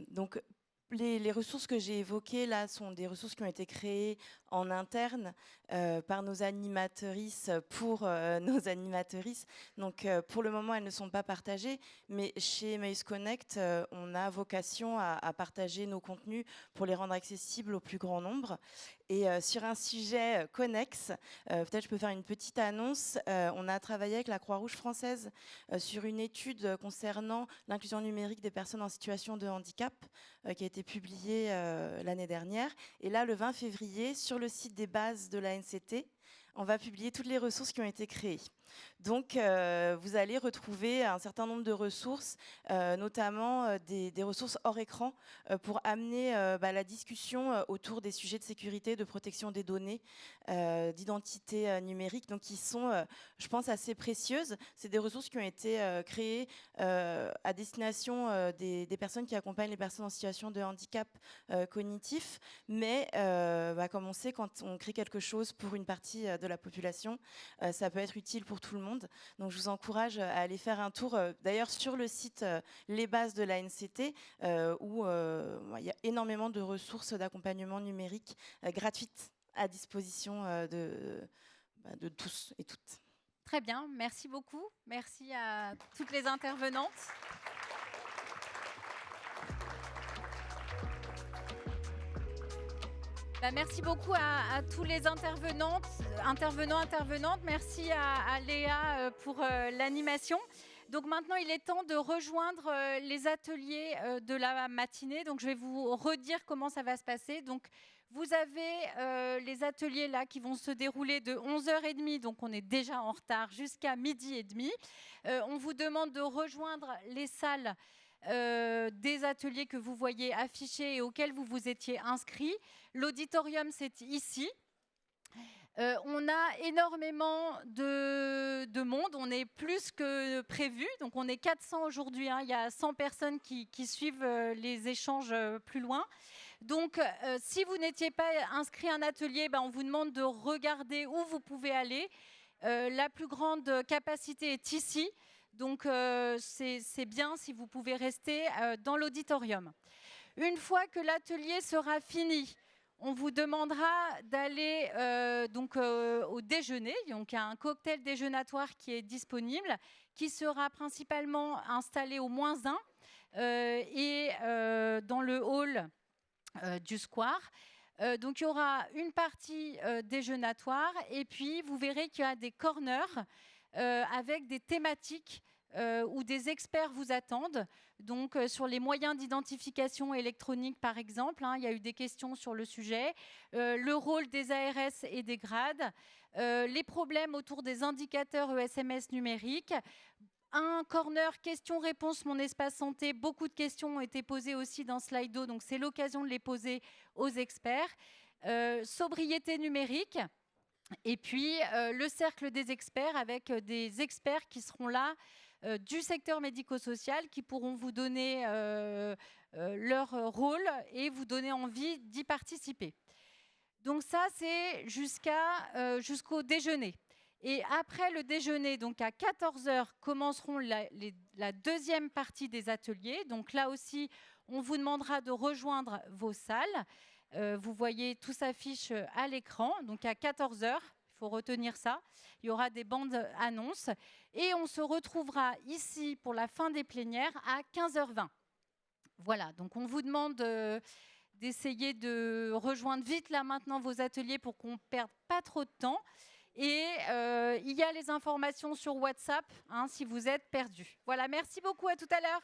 Donc, les ressources que j'ai évoquées là sont des ressources qui ont été créées en interne par nos animatrices pour nos animatrices. Donc pour le moment, elles ne sont pas partagées, mais chez Emmaüs Connect, on a vocation à partager nos contenus pour les rendre accessibles au plus grand nombre. Et sur un sujet connexe, peut-être je peux faire une petite annonce. On a travaillé avec la Croix-Rouge française sur une étude concernant l'inclusion numérique des personnes en situation de handicap qui a été publiée l'année dernière. Et là, le 20 février, sur le site des bases de l'ANCT, on va publier toutes les ressources qui ont été créées. Donc, vous allez retrouver un certain nombre de ressources, notamment des ressources hors écran, pour amener la discussion autour des sujets de sécurité, de protection des données, d'identité numérique, donc qui sont, je pense, assez précieuses. C'est des ressources qui ont été créées à destination des personnes qui accompagnent les personnes en situation de handicap cognitif, mais comme on sait, quand on crée quelque chose pour une partie de la population, ça peut être utile pour tout le monde. Donc je vous encourage à aller faire un tour, d'ailleurs sur le site Les Bases de l'ANCT, où il y a énormément de ressources d'accompagnement numérique gratuites à disposition de tous et toutes. Très bien, merci beaucoup. Merci à toutes les intervenantes. Merci beaucoup à tous les intervenants. Merci à Léa pour l'animation. Donc maintenant, il est temps de rejoindre les ateliers de la matinée. Donc je vais vous redire comment ça va se passer. Donc vous avez les ateliers là qui vont se dérouler de 11h30, donc on est déjà en retard, jusqu'à 12h30. On vous demande de rejoindre les salles des ateliers que vous voyez affichés et auxquels vous vous étiez inscrits. L'auditorium, c'est ici. On a énormément de monde, on est plus que prévu, donc on est 400 aujourd'hui, il y a 100 personnes qui suivent les échanges plus loin. Donc, si vous n'étiez pas inscrit à un atelier, on vous demande de regarder où vous pouvez aller. La plus grande capacité est ici. Donc, c'est bien si vous pouvez rester dans l'auditorium. Une fois que l'atelier sera fini, on vous demandera d'aller au déjeuner. Donc, il y a un cocktail déjeunatoire qui est disponible, qui sera principalement installé au -1 et dans le hall du square. Donc, il y aura une partie déjeunatoire et puis vous verrez qu'il y a des corners avec des thématiques où des experts vous attendent. Donc, sur les moyens d'identification électronique, par exemple, il y a eu des questions sur le sujet, le rôle des ARS et des grades, les problèmes autour des indicateurs ESMS numériques, un corner questions-réponses Mon Espace Santé. Beaucoup de questions ont été posées aussi dans Slido, donc c'est l'occasion de les poser aux experts. Sobriété numérique. Et puis, le cercle des experts avec des experts qui seront là du secteur médico-social qui pourront vous donner leur rôle et vous donner envie d'y participer. Donc ça, c'est jusqu'au déjeuner. Et après le déjeuner, donc à 14h, commenceront la deuxième partie des ateliers. Donc là aussi, on vous demandera de rejoindre vos salles. Vous voyez, tout s'affiche à l'écran. Donc à 14h, il faut retenir ça. Il y aura des bandes annonces. Et on se retrouvera ici pour la fin des plénières à 15h20. Voilà, donc on vous demande d'essayer de rejoindre vite là maintenant vos ateliers pour qu'on ne perde pas trop de temps. Et il y a les informations sur WhatsApp si vous êtes perdu. Voilà, merci beaucoup, à tout à l'heure.